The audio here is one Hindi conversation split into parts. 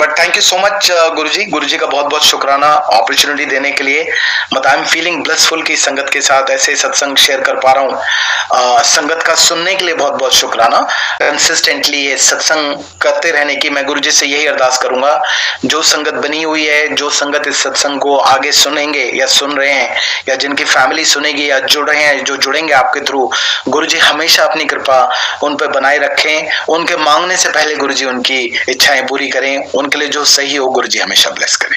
But thank you so much गुरु जी का बहुत बहुत शुक्राना अपॉर्चुनिटी देने के लिए। But I am feeling blessful की संगत के साथ ऐसे सत्संग शेयर कर पा रहा हूँ। संगत का सुनने के लिए बहुत बहुत शुक्राना। कंसिस्टेंटली ये सत्संग करते रहने की मैं गुरु जी से यही अरदास करूंगा। जो संगत बनी हुई है, जो संगत इस सत्संग को आगे सुनेंगे या सुन रहे हैं, या जिनकी फैमिली सुनेगी या जुड़ रहे हैं, जो जुड़ेंगे आपके थ्रू, गुरु जी हमेशा अपनी कृपा उन पर बनाए रखें। उनके मांगने से पहले गुरु जी उनकी इच्छाएं पूरी करें। उनके लिए जो सही हो गुरु जी हमेशा ब्लेस करें।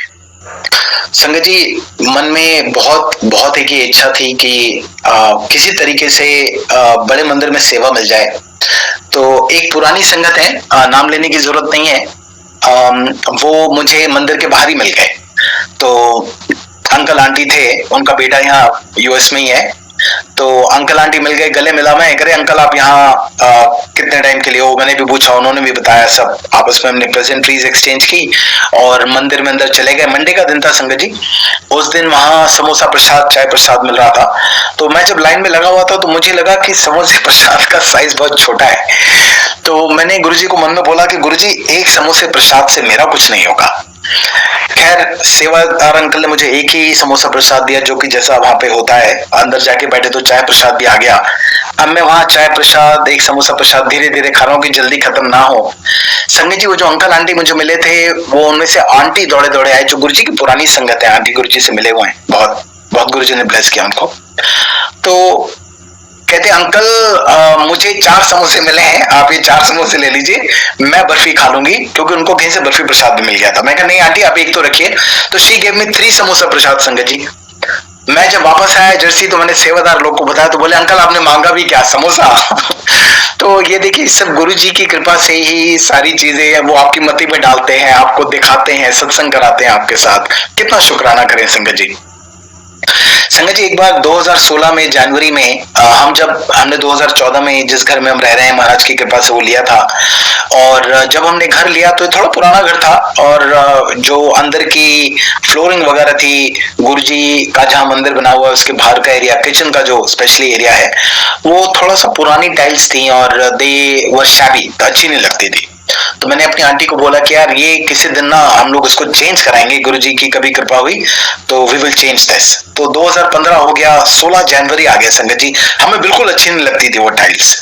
संगत जी, मन में बहुत बहुत एक ही इच्छा थी कि किसी तरीके से बड़े मंदिर में सेवा मिल जाए। तो एक पुरानी संगत है, नाम लेने की जरूरत नहीं है, वो मुझे मंदिर के बाहर ही मिल गए। तो अंकल आंटी थे, उनका बेटा यहाँ यूएस में ही है। तो अंकल आंटी मिल गए, गले मिला। मैं करे अंकल आप यहाँ कितने टाइम के लिए हो? मैंने भी पूछा, उन्होंने भी बताया। सब आपस में हमने प्रेजेंटरीज एक्सचेंज की और मंदिर में अंदर चले गए। मंडे का दिन था संगत जी। उस दिन वहां समोसा प्रसाद, चाय प्रसाद मिल रहा था। तो मैं जब लाइन में लगा हुआ था तो मुझे लगा कि समोसे प्रसाद का साइज बहुत छोटा है। तो मैंने गुरुजी को मन में बोला कि गुरुजी एक समोसे प्रसाद से मेरा कुछ नहीं होगा। खैर सेवादार अंकल ने मुझे एक ही समोसा प्रसाद दिया, जो कि जैसा वहां पे होता है। अंदर जाके बैठे तो चाय प्रसाद भी आ गया। अब मैं वहां चाय प्रसाद, एक समोसा प्रसाद धीरे धीरे खा रहा हूँ कि जल्दी खत्म ना हो। संगत जी, वो जो अंकल आंटी मुझे मिले थे, वो उनमें से आंटी दौड़े दौड़े आए, जो गुरुजी की पुरानी संगत है। आंटी गुरुजी से मिले हुए हैं, बहुत बहुत गुरुजी ने ब्लेस किया उनको। तो कहते अंकल मुझे 4 समोसे मिले हैं, आप ये 4 समोसे ले लीजिए, मैं बर्फी खा लूंगी, क्योंकि उनको कहीं से बर्फी प्रसाद भी मिल गया था। मैं कहा नहीं आंटी आप एक तो रखिए। तो शी गेव मी 3 समोसा प्रसाद संगत जी। मैं जब वापस आया जर्सी तो मैंने सेवादार लोग को बताया, तो बोले अंकल आपने मांगा भी क्या, समोसा? तो ये देखिए, सब गुरु जी की कृपा से ही सारी चीजें वो आपकी मति में डालते हैं, आपको दिखाते हैं, सत्संग कराते हैं आपके साथ। कितना शुक्राना करें संगत जी। संगत जी, एक बार 2016 में जनवरी में हमने 2014 में जिस घर में हम रह रहे हैं, महाराज की कृपा से वो लिया था। और जब हमने घर लिया तो थोड़ा पुराना घर था, और जो अंदर की फ्लोरिंग वगैरह थी, गुरुजी का जहाँ मंदिर बना हुआ है उसके बाहर का एरिया, किचन का जो स्पेशली एरिया है, वो थोड़ा सा पुरानी टाइल्स थी और दे वर शैबी, अच्छी नहीं लगती थी। तो मैंने अपनी आंटी को बोला कि यार ये किसी दिन ना हम लोग इसको चेंज कराएंगे, गुरुजी की कभी कृपा हुई तो वी विल चेंज दिस। तो 2015 हो गया, 16 जनवरी आ गया संगत जी। हमें बिल्कुल अच्छी नहीं लगती थी वो टाइल्स।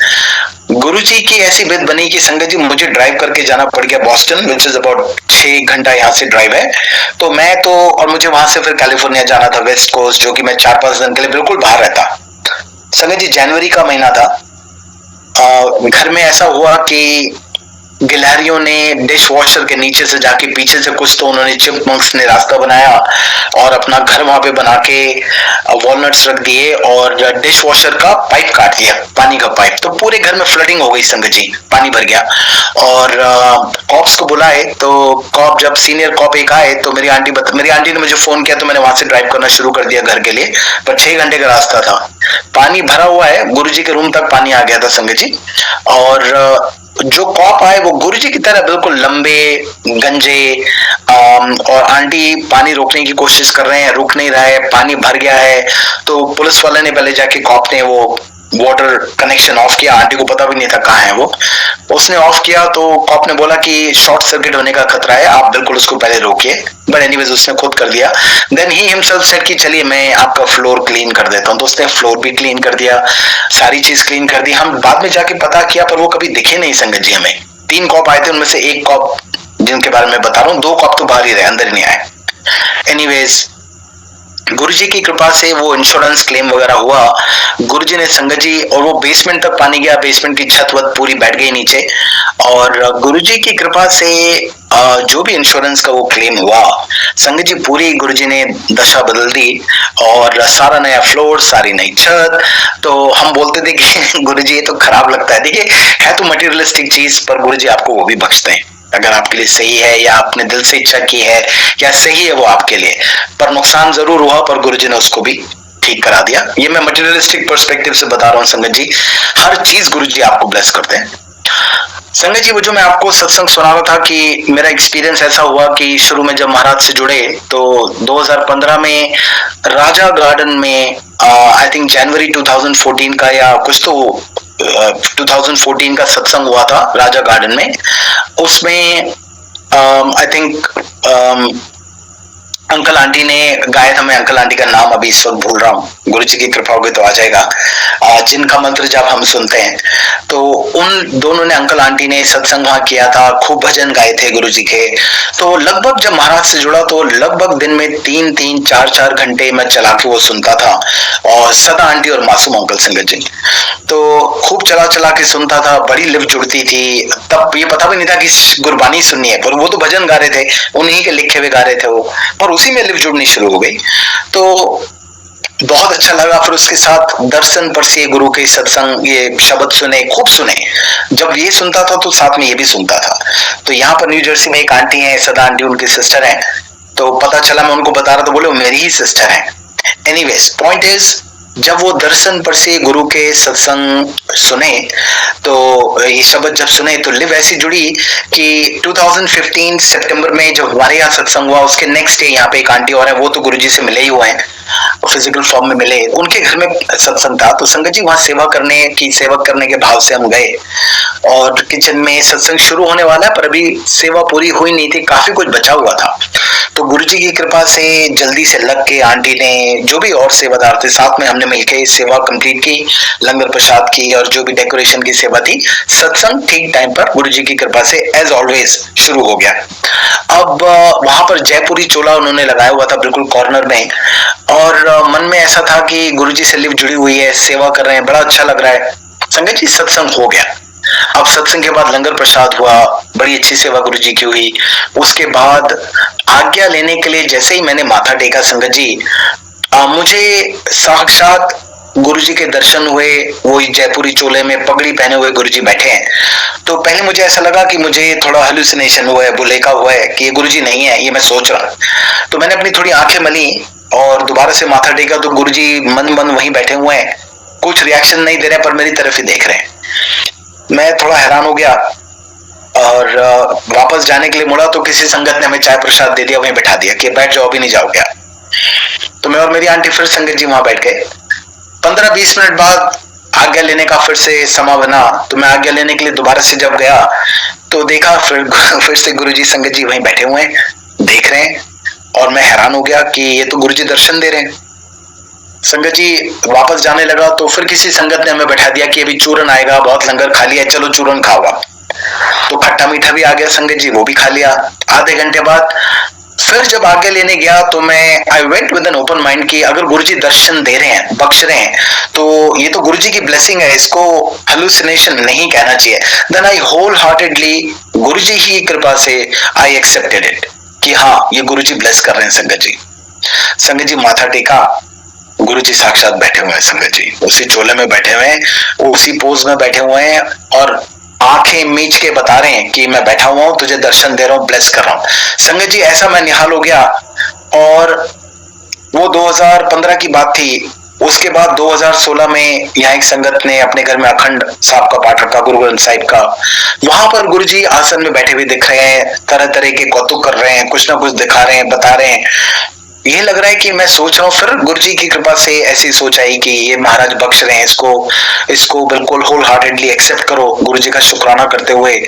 गुरुजी की ऐसी बिद बनी कि संगत जी मुझे ड्राइव करके जाना पड़ गया बॉस्टन, विच इज अबाउट 6 घंटा यहाँ से ड्राइव है। तो मैं तो, और मुझे वहां से फिर कैलिफोर्निया जाना था, वेस्ट कोस्ट, जो कि मैं 4-5 दिन के लिए बिल्कुल बाहर रहता। संगत जी जनवरी का महीना था। घर में ऐसा हुआ कि गिलहरियों ने डिश वॉशर के नीचे से जाके पीछे से कुछ तो उन्होंने चिपमंक्स ने रास्ता बनाया और अपना घर वहां पे बना के वॉलनट्स रख दिए और डिश वॉशर का पाइप काट दिया, पानी का पाइप। तो पूरे घर में फ्लडिंग हो गई संगत जी, पानी भर गया। और कॉप्स को बुलाए तो कॉप, जब सीनियर कॉप एक आए तो मेरी आंटी ने मुझे फोन किया, तो मैंने वहां से ड्राइव करना शुरू कर दिया घर के लिए। पर 6 घंटे का रास्ता था, पानी भरा हुआ है, गुरुजी के रूम तक पानी आ गया था संगत जी। और जो कॉप आए वो गुरुजी की तरह बिल्कुल लंबे गंजे, और आंटी पानी रोकने की कोशिश कर रहे हैं, रुक नहीं रहा है, पानी भर गया है। तो पुलिस वाले ने पहले जाके, कॉप ने वो वाटर कनेक्शन ऑफ किया, आंटी को पता भी नहीं था कहाँ है वो, उसने ऑफ किया। तो कॉप ने बोला कि शॉर्ट सर्किट होने का खतरा है, आप बिल्कुल उसको पहले रोकिए। बट एनीवेज उसने खुद कर दिया। देन ही हिमसेल्फ सेड कि चलिए मैं आपका फ्लोर क्लीन कर देता हूँ। तो उसने फ्लोर भी क्लीन कर दिया, सारी चीज क्लीन कर दी। हम बाद में जाके पता किया, पर वो कभी दिखे नहीं संगत जी हमें। 3 कॉप आए थे, उनमें से 1 कॉप जिनके बारे में बता रहा हूँ, 2 कॉप तो बाहर ही रहे, अंदर ही नहीं आए। एनीवेज गुरुजी की कृपा से वो इंश्योरेंस क्लेम वगैरह हुआ। गुरुजी ने संगत जी, और वो बेसमेंट तक पानी गया, बेसमेंट की छत वत पूरी बैठ गई नीचे। और गुरुजी की कृपा से जो भी इंश्योरेंस का वो क्लेम हुआ, संगत जी पूरी गुरुजी ने दशा बदल दी और सारा नया फ्लोर, सारी नई छत। तो हम बोलते थे कि गुरुजी ये तो खराब लगता है। देखिए है तो मटेरियलिस्टिक चीज, पर गुरुजी आपको वो भी बख्शते हैं अगर आपके लिए सही है, या आपने दिल से इच्छा की है, या सही है वो आपके लिए। पर नुकसान जरूर हुआ, पर गुरुजी ने उसको भी ठीक करा दिया। ये मैं मटेरियलिस्टिक पर्सपेक्टिव से बता रहा हूँ संगत जी, हर चीज गुरुजी आपको ब्लेस करते हैं। संगत जी, वो जो मैं आपको सत्संग सुना रहा था कि मेरा एक्सपीरियंस ऐसा हुआ कि शुरू में जब महाराज से जुड़े तो 2015 में राजा गार्डन में, आई थिंक जनवरी 2014 का या कुछ तो 2014 का सत्संग हुआ था राजा गार्डन में। उसमें आई थिंक अंकल आंटी ने गाया था, मैं अंकल आंटी का नाम अभी इस वक्त भूल रहा हूँ, गुरु जी की कृपा होगी तो आ जाएगा। जिनका मंत्र जब हम सुनते हैं तो उन दोनों ने, अंकल आंटी ने सत्संग वहां किया था, खूब भजन गाए थे गुरु जी के। तो लगभग जब महाराज से जुड़ा तो लगभग दिन में 3-3, 4-4 घंटे मैं चला के वो सुनता था, और सदा आंटी और मासूम अंकल संगत जी, तो खूब चला चला के सुनता था, बड़ी लिफ्ट जुड़ती थी। तब ये पता भी नहीं था कि गुरबानी सुननी है, पर वो तो भजन गा रहे थे, उन्हीं के लिखे हुए गा रहे थे वो, पर उसी में लिफ्ट जुड़नी शुरू हो गई। तो बहुत अच्छा लगा। फिर उसके साथ दर्शन परसिए गुरु के सत्संग, ये शब्द सुने, खूब सुने। जब ये सुनता था तो साथ में ये भी सुनता था। तो यहाँ पर न्यू जर्सी में एक आंटी है, सदा आंटी उनकी सिस्टर है, तो पता चला, मैं उनको बता रहा तो बोले वो मेरी ही सिस्टर है। एनीवेज, पॉइंट इज, जब वो दर्शन पर से गुरु के सत्संग सुने, तो ये शब्द जब सुने तो लिव ऐसी जुड़ी कि 2015 सितंबर में जब हमारे यहाँ सत्संग हुआ, उसके नेक्स्ट डे यहाँ पे एक आंटी और है, वो तो गुरु जी से मिले ही हुए हैं, फिजिकल फॉर्म में मिले, उनके घर में सत्संग था। तो संगत जी वहां सेवक करने के भाव से हम गए, और किचन में सत्संग शुरू होने वाला है, पर अभी सेवा पूरी हुई नहीं थी, काफी कुछ बचा हुआ था। तो गुरु जी की कृपा से जल्दी से लग के आंटी ने, जो भी और सेवादार थे साथ में, हमने मिलकर सेवा कंप्लीट की, लंगर प्रसाद की, और जो भी डेकोरेशन की सेवा थी। सत्संग ठीक टाइम पर गुरु जी की कृपा से एज ऑलवेज शुरू हो गया। अब वहां पर जयपुरी चोला उन्होंने लगाया हुआ था बिल्कुल कॉर्नर में, और मन में ऐसा था कि गुरु जी से लिफ्ट जुड़ी हुई है, सेवा कर रहे हैं, बड़ा अच्छा लग रहा है। संगत जी सत्संग हो गया। अब सत्संग के बाद लंगर प्रसाद हुआ, बड़ी अच्छी सेवा गुरु जी की हुई। उसके बाद आज्ञा लेने के लिए जैसे ही मैंने माथा टेका संगत जी, मुझे साक्षात गुरु जी के दर्शन हुए। वो जयपुरी चोले में पगड़ी पहने हुए गुरु जी बैठे हैं। तो पहले मुझे ऐसा लगा कि मुझे थोड़ा हेलुसिनेशन हुआ है, बुलेका हुआ है, कि ये गुरु जी नहीं है, ये मैं सोच रहा। तो मैंने अपनी थोड़ी आंखें मली और दोबारा से माथा टेका, तो गुरु जी मन मन वहीं बैठे हुए हैं, कुछ रिएक्शन नहीं दे रहे, पर मेरी तरफ ही देख रहे हैं। मैं थोड़ा हैरान हो गया, और वापस जाने के लिए मुड़ा तो किसी संगत ने हमें चाय प्रसाद दे दिया, वहीं बैठा दिया कि बैठ जाओ, अभी नहीं जाओगे। तो मैं और मेरी आंटी फिर संगत जी वहां बैठ गए। 15-20 मिनट बाद आज्ञा लेने का फिर से समा बना, तो मैं आज्ञा लेने के लिए दोबारा से जब गया तो देखा फिर से गुरुजी संगत जी वहीं बैठे हुए हैं, देख रहे हैं, और मैं हैरान हो गया कि ये तो गुरुजी दर्शन दे रहे हैं। संगत जी वापस जाने लगा तो फिर किसी संगत ने हमें बैठा दिया कि अभी चूरन आएगा, बहुत लंगर खा लिया, चलो चूरन खाओ। तो खट्टा मीठा भी आ गया संगत जी, वो भी खा लिया। आधे घंटे बाद फिर जब आगे लेने गया तो मैं I went with an open mind कि अगर गुरुजी दर्शन दे रहे हैं, बख्श रहे हैं, तो ये तो गुरुजी की ब्लेसिंग है, इसको हेलुसिनेशन नहीं कहना चाहिए। देन आई होल हार्टेडली, गुरुजी की कृपा से आई एक्सेप्टेड इट कि हाँ, ये गुरुजी ब्लेस कर रहे हैं संगत जी। संगत जी माथा टेका, गुरुजी साक्षात बैठे हुए हैं संगत जी, उसी चोले में बैठे हुए हैं, उसी पोज में बैठे हुए हैं, और आंखें मीच के बता रहे हैं कि मैं बैठा हुआ हूं, तुझे दर्शन दे रहा हूं, ब्लेस कर रहा हूं। संगत जी ऐसा मैं निहाल हो गया। और वो 2015 की बात थी। उसके बाद 2016 में यहाँ एक संगत ने अपने घर में अखंड साहब का पाठ रखा, गुरु ग्रंथ साहिब का। वहां पर गुरु जी आसन में बैठे हुए दिख रहे हैं, तरह तरह के कौतुक कर रहे हैं, कुछ ना कुछ दिखा रहे हैं, बता रहे हैं। ये लग रहा है कि मैं सोच रहा हूँ, फिर गुरु जी की कृपा से ऐसी सोच आई कि ये महाराज बख्श रहे हैं, इसको बिल्कुल होल हार्टेडली एक्सेप्ट करो, गुरु जी का शुक्राना करते हुए।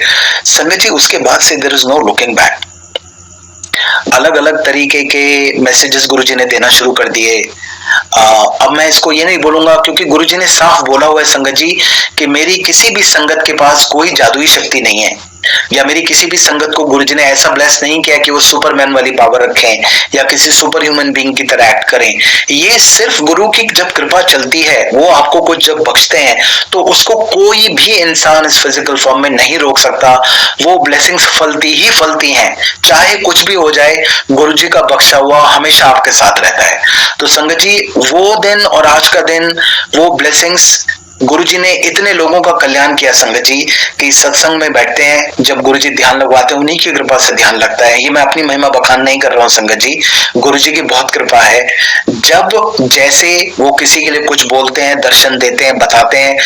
संगत जी उसके बाद से there is no looking back. अलग अलग तरीके के मैसेजेस गुरु जी ने देना शुरू कर दिए। अब मैं इसको ये नहीं बोलूंगा, क्योंकि गुरु जी ने साफ बोला हुआ है संगत जी कि मेरी किसी भी संगत के पास कोई जादुई शक्ति नहीं है, या मेरी किसी भी संगत को गुरु जी ने ऐसा ब्लेस नहीं किया कि वो सुपरमैन वाली पावर रखें या किसी सुपर ह्यूमन बीइंग की तरह एक्ट करें। ये सिर्फ गुरु की जब कृपा चलती है, वो आपको कुछ जब बख्शते हैं, तो उसको कोई भी इंसान इस फिजिकल फॉर्म में नहीं रोक सकता। वो ब्लेसिंग्स फलती ही फलती हैं, चाहे कुछ भी हो जाए, गुरु जी का बख्शा हुआ हमेशा आपके साथ रहता है। तो संगत जी वो दिन और आज का दिन, वो ब्लेसिंग्स, गुरुजी ने इतने लोगों का कल्याण किया संगत जी कि सत्संग में बैठते हैं, जब गुरुजी ध्यान लगवाते हैं, उन्हीं की कृपा से ध्यान लगता है। ये मैं अपनी महिमा बखान नहीं कर रहा हूँ संगत जी, गुरुजी की बहुत कृपा है। जब जैसे वो किसी के लिए कुछ बोलते हैं, दर्शन देते हैं, बताते हैं,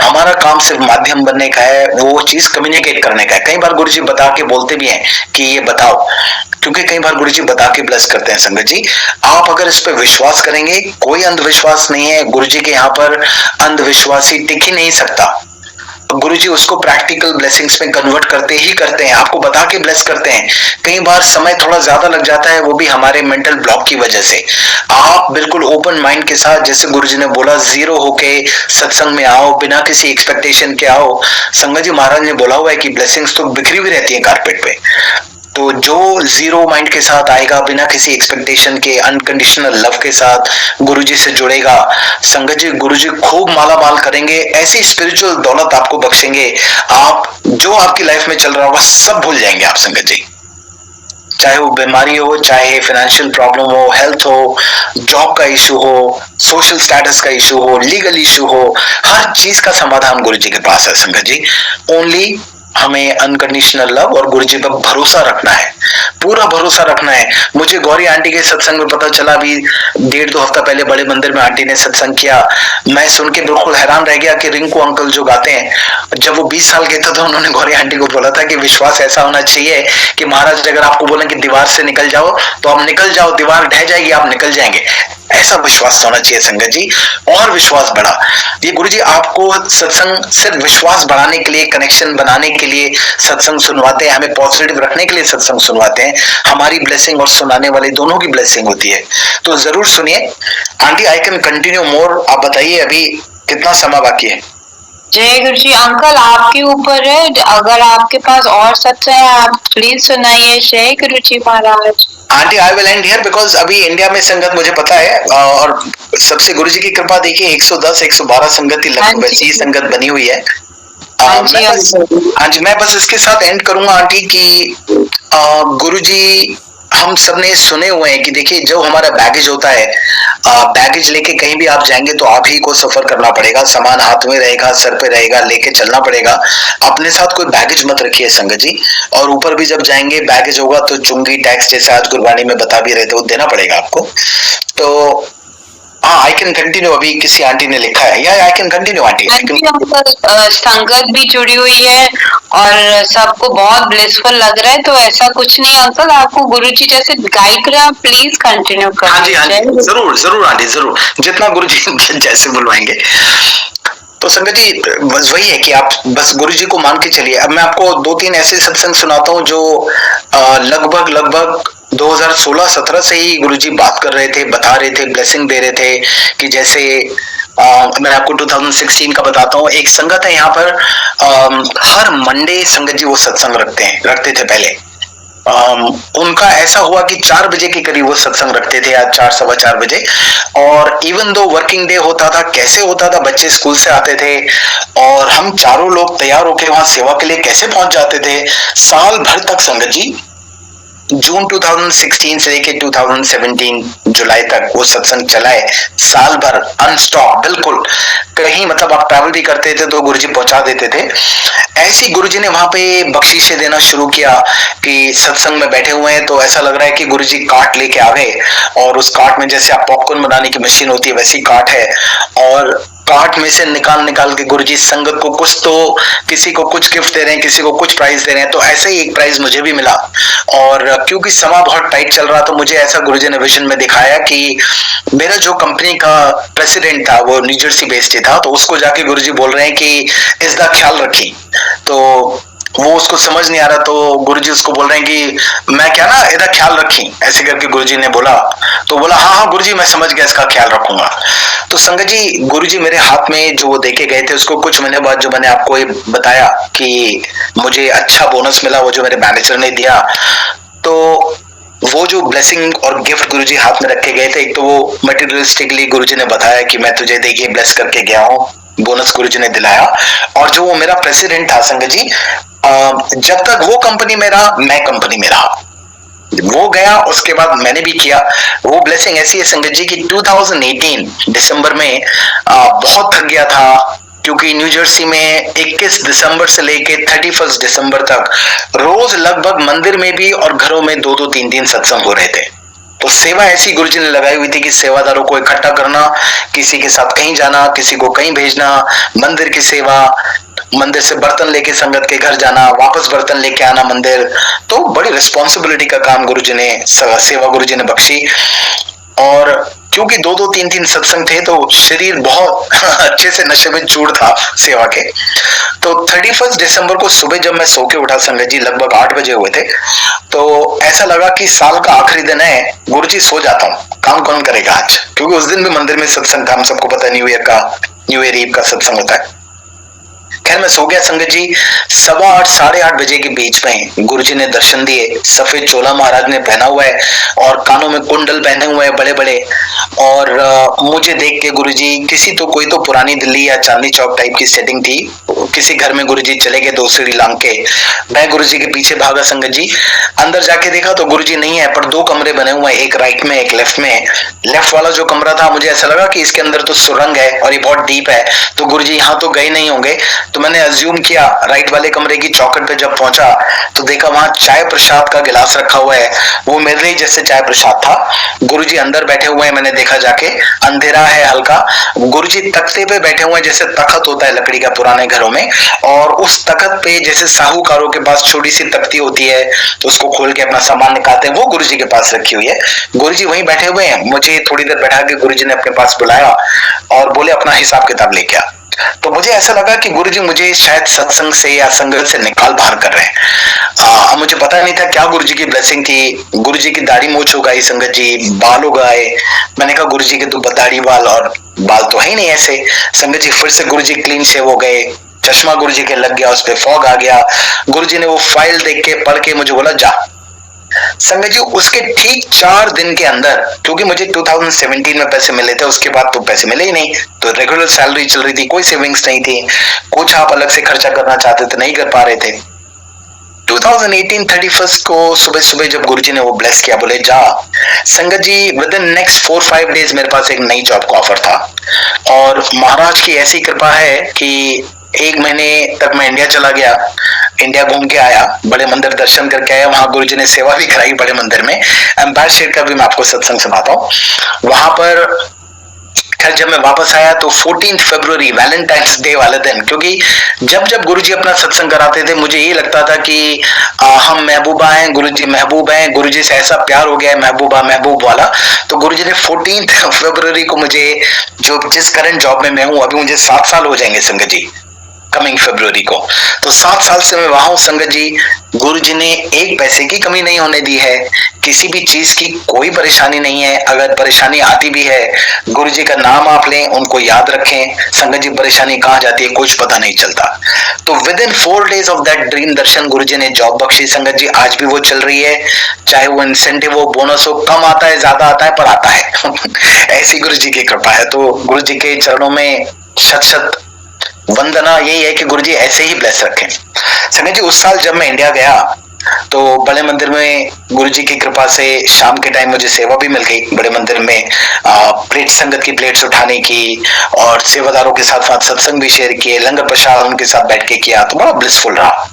हमारा काम सिर्फ माध्यम बनने का है, वो चीज कम्युनिकेट करने का है। कई बार गुरुजी बता के बोलते भी हैं कि ये बताओ, क्योंकि कई बार गुरुजी बता के ब्लेस करते हैं संगत जी। आप अगर इस पर विश्वास करेंगे, कोई अंधविश्वास नहीं है, गुरुजी के यहाँ पर अंधविश्वासी टिक ही नहीं सकता। गुरुजी उसको प्रैक्टिकल ब्लेसिंग्स में कन्वर्ट करते ही करते हैं, आपको बता के ब्लेस करते हैं। कई बार समय थोड़ा ज्यादा लग जाता है, वो भी हमारे मेंटल ब्लॉक की वजह से। आप बिल्कुल ओपन माइंड के साथ, जैसे गुरुजी ने बोला, जीरो होके सत्संग में आओ, बिना किसी एक्सपेक्टेशन के आओ। संगत जी, महाराज ने बोला हुआ है कि ब्लेसिंग्स तो बिखरी हुई रहती है कारपेट पे, तो जो जीरो माइंड के साथ आएगा, बिना किसी एक्सपेक्टेशन के, अनकंडीशनल लव के साथ गुरुजी से जुड़ेगा, संगत जी गुरुजी खूब माला माल करेंगे, ऐसी स्पिरिचुअल दौलत आपको बख्शेंगे। आप जो आपकी लाइफ में चल रहा होगा सब भूल जाएंगे आप, संगत जी। चाहे वो बीमारी हो, चाहे फाइनेंशियल प्रॉब्लम हो, हेल्थ हो, जॉब का इशू हो, सोशल स्टेटस का इशू हो, लीगल इशू हो, हर चीज का समाधान गुरुजी के पास है संगत जी। ओनली हमें अनकंडीशनल लव और गुरुजी पर भरोसा रखना है, पूरा भरोसा रखना है। मुझे गौरी आंटी के सत्संग में पता चला, अभी 1.5-2 हफ्ता पहले बड़े मंदिर में आंटी ने सत्संग किया। मैं सुन के बिल्कुल हैरान रह गया कि रिंकू अंकल जो गाते हैं, जब वो 20 साल के थे तो उन्होंने गौरी आंटी को बोला था कि विश्वास ऐसा होना चाहिए कि महाराज अगर आपको बोले कि दीवार से निकल जाओ तो आप निकल जाओ, दीवार ढह जाएगी, आप निकल जाएंगे। ऐसा विश्वास होना चाहिए संगत जी, और विश्वास बढ़ा। ये गुरुजी आपको सत्संग सिर्फ विश्वास बढ़ाने के लिए, कनेक्शन बनाने के लिए सत्संग सुनवाते हैं, हमें पॉजिटिव रखने के लिए सत्संग सुनवाते हैं। हमारी ब्लेसिंग और सुनाने वाले दोनों की ब्लेसिंग होती है, तो जरूर सुनिए। आंटी, आई कैन कंटिन्यू मोर, आप बताइए अभी कितना समय बाकी है? जय गुरु जी। अंकल आपके ऊपर है, अगर आपके पास और सत्संग है आप प्लीज सुनाइए। जय Guru ji Maharaj. Aunty, I will end here because अभी इंडिया में संगत मुझे पता है, और सबसे गुरुजी की कृपा देखिए 110-112 संगत ही लगभग वैसी ही संगत बनी हुई है। हाँ जी, मैं बस इसके साथ एंड करूंगा आंटी कि गुरुजी हम सबने सुने हुए हैं कि देखिए जो हमारा बैगेज होता है, बैगेज लेके कहीं भी आप जाएंगे तो आप ही को सफर करना पड़ेगा, सामान हाथ में रहेगा, सर पे रहेगा, लेके चलना पड़ेगा। अपने साथ कोई बैगेज मत रखिए संगत जी, और ऊपर भी जब जाएंगे बैगेज होगा तो चुंगी टैक्स, जैसे आज गुरबानी में बता भी रहे थे, वो देना पड़ेगा आपको। तो हाँ, आई कैन कंटिन्यू, अभी किसी आंटी ने लिखा है, या आई कैन कंटिन्यू आंटी। संगत भी जुड़ी हुई है और सबको बहुत ब्लेसफुल लग रहा है, तो ऐसा कुछ नहीं अंकल, आपको गुरुजी जैसे गाइड कर रहे हैं, प्लीज कंटिन्यू करें। हाँ जी, जरूर जरूर आंटी, जरूर, जितना गुरुजी जैसे बुलवाएंगे। तो संगत जी बस वही है कि आप बस गुरुजी को मान के चलिए। अब मैं आपको 2-3 ऐसे सत्संग सुनाता हूँ जो लगभग 2016-17 से ही गुरुजी बात कर रहे थे, बता रहे थे, ब्लेसिंग दे रहे थे। कि जैसे मैं आपको 2016 का बताता हूँ। एक संगत है यहाँ पर, हर मंडे संगत जी वो सत्संग रखते थे पहले। उनका ऐसा हुआ कि 4 बजे के करीब वो सत्संग रखते थे, आज 4, 4:15 बजे। और इवन दो वर्किंग डे होता था, कैसे होता था, बच्चे स्कूल से आते थे और हम चारों लोग तैयार होकर वहां सेवा के लिए कैसे पहुंच जाते थे। साल भर तक संगत जी, जून 2016 से लेके 2017 जुलाई तक वो सत्संग चला है, साल भर अनस्टॉप, बिल्कुल। कहीं मतलब आप ट्रैवल भी करते थे तो गुरुजी पहुंचा देते थे। ऐसी गुरुजी ने वहां पे बख्शीशें देना शुरू किया कि सत्संग में बैठे हुए हैं तो ऐसा लग रहा है कि गुरुजी काट लेके आ गए, और उस काट में जैसे आप पॉपकॉर्न बनाने की मशीन होती है वैसी काट है, और काट में से निकाल के गुरुजी संगत को कुछ तो, किसी को कुछ गिफ्ट दे रहे हैं, किसी को कुछ प्राइज दे रहे हैं। तो ऐसे ही एक प्राइज मुझे भी मिला, और क्योंकि समय बहुत टाइट चल रहा तो मुझे ऐसा गुरुजी ने विजन में दिखाया कि मेरा जो कंपनी का प्रेसिडेंट था वो न्यू जर्सी बेस्ड था, तो उसको जाके गुरुजी बोल रहे हैं कि इसका ख्याल रखी। तो वो उसको समझ नहीं आ रहा, तो गुरुजी उसको बोल रहे हैं कि मैं क्या ना, इसका ख्याल रखी, ऐसे करके गुरुजी ने बोला। तो बोला हाँ गुरुजी मैं समझ गया, इसका ख्याल रखूंगा। तो संगत जी गुरुजी मेरे हाथ में जो वो देके गए थे, उसको कुछ महीने बाद जो मैंने आपको ये बताया कि मुझे अच्छा बोनस मिला, वो जो मेरे मैनेजर ने दिया, तो वो जो ब्लेसिंग और गिफ्ट गुरुजी हाथ में रखे गए थे, एक तो वो मटेरियलिस्टिकली गुरुजी ने बताया कि मैं तुझे देखिए ब्लेस करके गया हूँ, बोनस गुरुजी ने दिलाया। और जो वो मेरा प्रेसिडेंट था संगत जी, जब तक वो कंपनी में रहा मैं कंपनी में रहा, वो गया उसके बाद मैंने भी किया। वो ब्लेसिंग ऐसी है संगत जी की 2018 दिसंबर में बहुत थक गया था, क्योंकि न्यू जर्सी में 21 दिसंबर से लेके 31 दिसंबर तक रोज लगभग मंदिर में भी और घरों में 2-2, 3-3 सत्संग हो रहे थे। तो सेवा ऐसी गुरुजी ने लगाई हुई थी कि सेवादारों को इकट्ठा करना, किसी के साथ कहीं जाना, किसी को कहीं भेजना, मंदिर की सेवा, मंदिर से बर्तन लेके संगत के घर जाना, वापस बर्तन लेके आना मंदिर। तो बड़ी रिस्पॉन्सिबिलिटी का काम गुरुजी ने, सेवा गुरुजी ने बख्शी। और क्योंकि 2-2 3-3 सत्संग थे तो शरीर बहुत अच्छे से नशे में चूर था सेवा के। तो 31 दिसंबर को सुबह जब मैं सो के उठा संगत जी, लगभग 8 बजे हुए थे, तो ऐसा लगा कि साल का आखिरी दिन है, गुरुजी सो जाता हूँ, काम कौन करेगा आज, क्योंकि उस दिन भी मंदिर में सत्संग था, हम सबको पता न्यू ईयर ईव का सत्संग होता है। खैर मैं सो गया संगत जी। 8:15 साढ़े 8 बजे के बीच में गुरुजी ने दर्शन दिए। सफेद चोला महाराज ने पहना हुआ है और कानों में कुंडल पहने हुए हैं बड़े बड़े, और मुझे देख के गुरुजी कोई तो पुरानी दिल्ली या चांदनी चौक टाइप की सेटिंग थी, किसी घर में गुरुजी चले गए 2 सीढ़ी लांग के। मैं गुरुजी के पीछे भागा संगत जी। अंदर जाके देखा तो गुरुजी नहीं है, पर 2 कमरे बने हुए हैं, एक राइट में एक लेफ्ट में। लेफ्ट वाला जो कमरा था, मुझे ऐसा लगा कि इसके अंदर तो सुरंग है और ये बहुत डीप है, तो गुरुजी यहाँ तो गए नहीं होंगे। तो मैंने अज्यूम किया। राइट वाले कमरे की चौखट पे जब पहुंचा तो देखा वहां चाय प्रसाद का गिलास रखा हुआ है, वो मेरे लिए जैसे चाय प्रसाद था। गुरुजी अंदर बैठे हुए हैं, मैंने देखा जाके, अंधेरा है हल्का। गुरुजी तख्ते पे बैठे हुए हैं, जैसे तख्त होता है लकड़ी का पुराने घरों में, और उस तख्त पे जैसे साहूकारों के पास छोटी सी तख्ती होती है तो उसको खोल के अपना सामान निकालते हैं, वो गुरुजी के पास रखी हुई है। गुरुजी वहीं बैठे हुए हैं। मुझे थोड़ी देर बैठा के गुरुजी ने अपने पास बुलाया और बोले अपना हिसाब किताब लेके आ। तो मुझे ऐसा लगा कि गुरुजी मुझे शायद सत्संग से या संगत से निकाल बाहर कर रहे हैं। मुझे पता नहीं था क्या गुरुजी की ब्लेसिंग थी। गुरुजी की दाढ़ी मूछ हो गई संगत जी, बाल हो गए। मैंने कहा गुरुजी के तो दाढ़ी बाल और बाल तो है ही नहीं ऐसे। संगत जी फिर से गुरुजी क्लीन शेव हो गए, चश्मा गुरुजी के लग गया, उस पर फॉग आ गया। गुरुजी ने वो फाइल देख के पढ़ के मुझे बोला जा। संगत जी उसके ठीक 4 दिन के अंदर, क्योंकि मुझे 2017 में पैसे मिले थे, उसके बाद तो पैसे मिले ही नहीं, तो रेगुलर सैलरी चल रही थी, कोई सेविंग्स नहीं थी, कुछ आप अलग से खर्चा करना चाहते थे नहीं कर पा रहे थे। 2018 31 को सुबह सुबह जब गुरुजी ने वो ब्लेस किया, बोले जा। संगत जी विद इन नेक्स्ट 4-5 डेज मेरे पास एक नई जॉब का ऑफर था, और महाराज की ऐसी कृपा है कि 1 महीने तक मैं इंडिया चला गया। इंडिया घूम के आया, बड़े मंदिर दर्शन करके आया, वहां गुरुजी ने सेवा भी कराई बड़े मंदिर में। एम्पायर स्टेट का भी मैं आपको सत्संग सुनाता हूँ वहां पर। खैर जब मैं वापस आया तो 14 फरवरी वैलेंटाइंस डे वाले दिन, क्योंकि जब जब गुरुजी अपना सत्संग कराते थे मुझे ये लगता था कि हम महबूबा हैं, गुरुजी महबूब हैं, गुरुजी से ऐसा प्यार हो गया है महबूबा महबूब वाला। तो गुरुजी ने 14 फरवरी को मुझे, जो जिस करंट जॉब में मैं हूँ अभी, मुझे 7 साल हो जाएंगे संगत जी कमिंग फरवरी को, तो 7 साल से मैं वहां हूं संगत जी। गुरुजी ने एक पैसे की कमी नहीं होने दी है, किसी भी चीज की कोई परेशानी नहीं है। अगर परेशानी आती भी है, गुरुजी का नाम आप लें, उनको याद रखें, संगत जी परेशानी कहां जाती है कुछ पता नहीं चलता। तो within 4 days of that dream दर्शन गुरुजी ने जॉब बख्शी संगत जी, आज भी वो चल रही है, चाहे वो इंसेंटिव हो, बोनस हो, कम आता है ज्यादा आता है पर आता है ऐसी गुरुजी की कृपा है। तो गुरुजी के चरणों में शत शत वंदना यही है कि गुरुजी ऐसे ही ब्लेस रखें। संगत जी उस साल जब मैं इंडिया गया तो बड़े मंदिर में गुरुजी की कृपा से शाम के टाइम मुझे सेवा भी मिल गई बड़े मंदिर में, प्लेट संगत की प्लेट्स उठाने की, और सेवादारों के साथ सत्संग भी शेयर किए, लंगर प्रसाद उनके साथ बैठ के किया, तो बड़ा ब्लिसफुल रहा।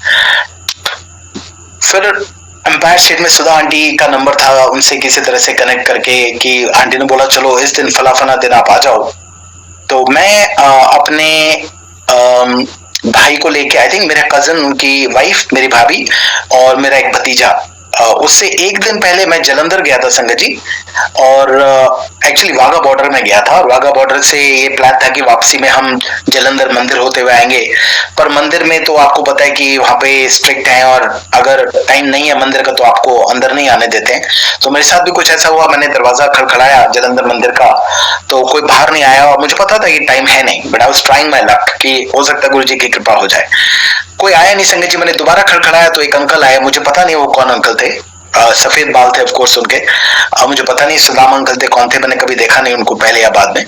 फिर एम्पायर स्टेट में सुधा आंटी का नंबर था, उनसे किसी तरह से कनेक्ट करके कि आंटी ने बोला चलो इस दिन फला दिन आप आ जाओ। तो मैं अपने भाई को लेके, आई थिंक मेरा कजन, उनकी वाइफ, मेरी भाभी और मेरा एक भतीजा, उससे एक दिन पहले मैं जलंधर गया था संगत जी, और एक्चुअली वाघा बॉर्डर में गया था, और वाघा बॉर्डर से ये प्लान था कि वापसी में हम जलंधर मंदिर होते हुए आएंगे। पर मंदिर में तो आपको पता है कि वहां पे स्ट्रिक्ट है, और अगर टाइम नहीं है मंदिर का तो आपको अंदर नहीं आने देते हैं। तो मेरे साथ भी कुछ ऐसा हुआ, मैंने दरवाजा खड़खड़ाया जलंधर मंदिर का, तो कोई बाहर नहीं आया, और मुझे पता था कि टाइम है नहीं, but I was trying my luck कि हो सकता है गुरुजी की कृपा हो जाए। कोई आया नहीं संगत जी। मैंने दोबारा खड़खड़ाया तो एक अंकल आए, मुझे पता नहीं वो कौन अंकल थे, सफेद बाल थे ऑफ कोर्स उनके, मुझे पता नहीं सुदाम अंकल थे कौन थे, मैंने कभी देखा नहीं उनको पहले या बाद में।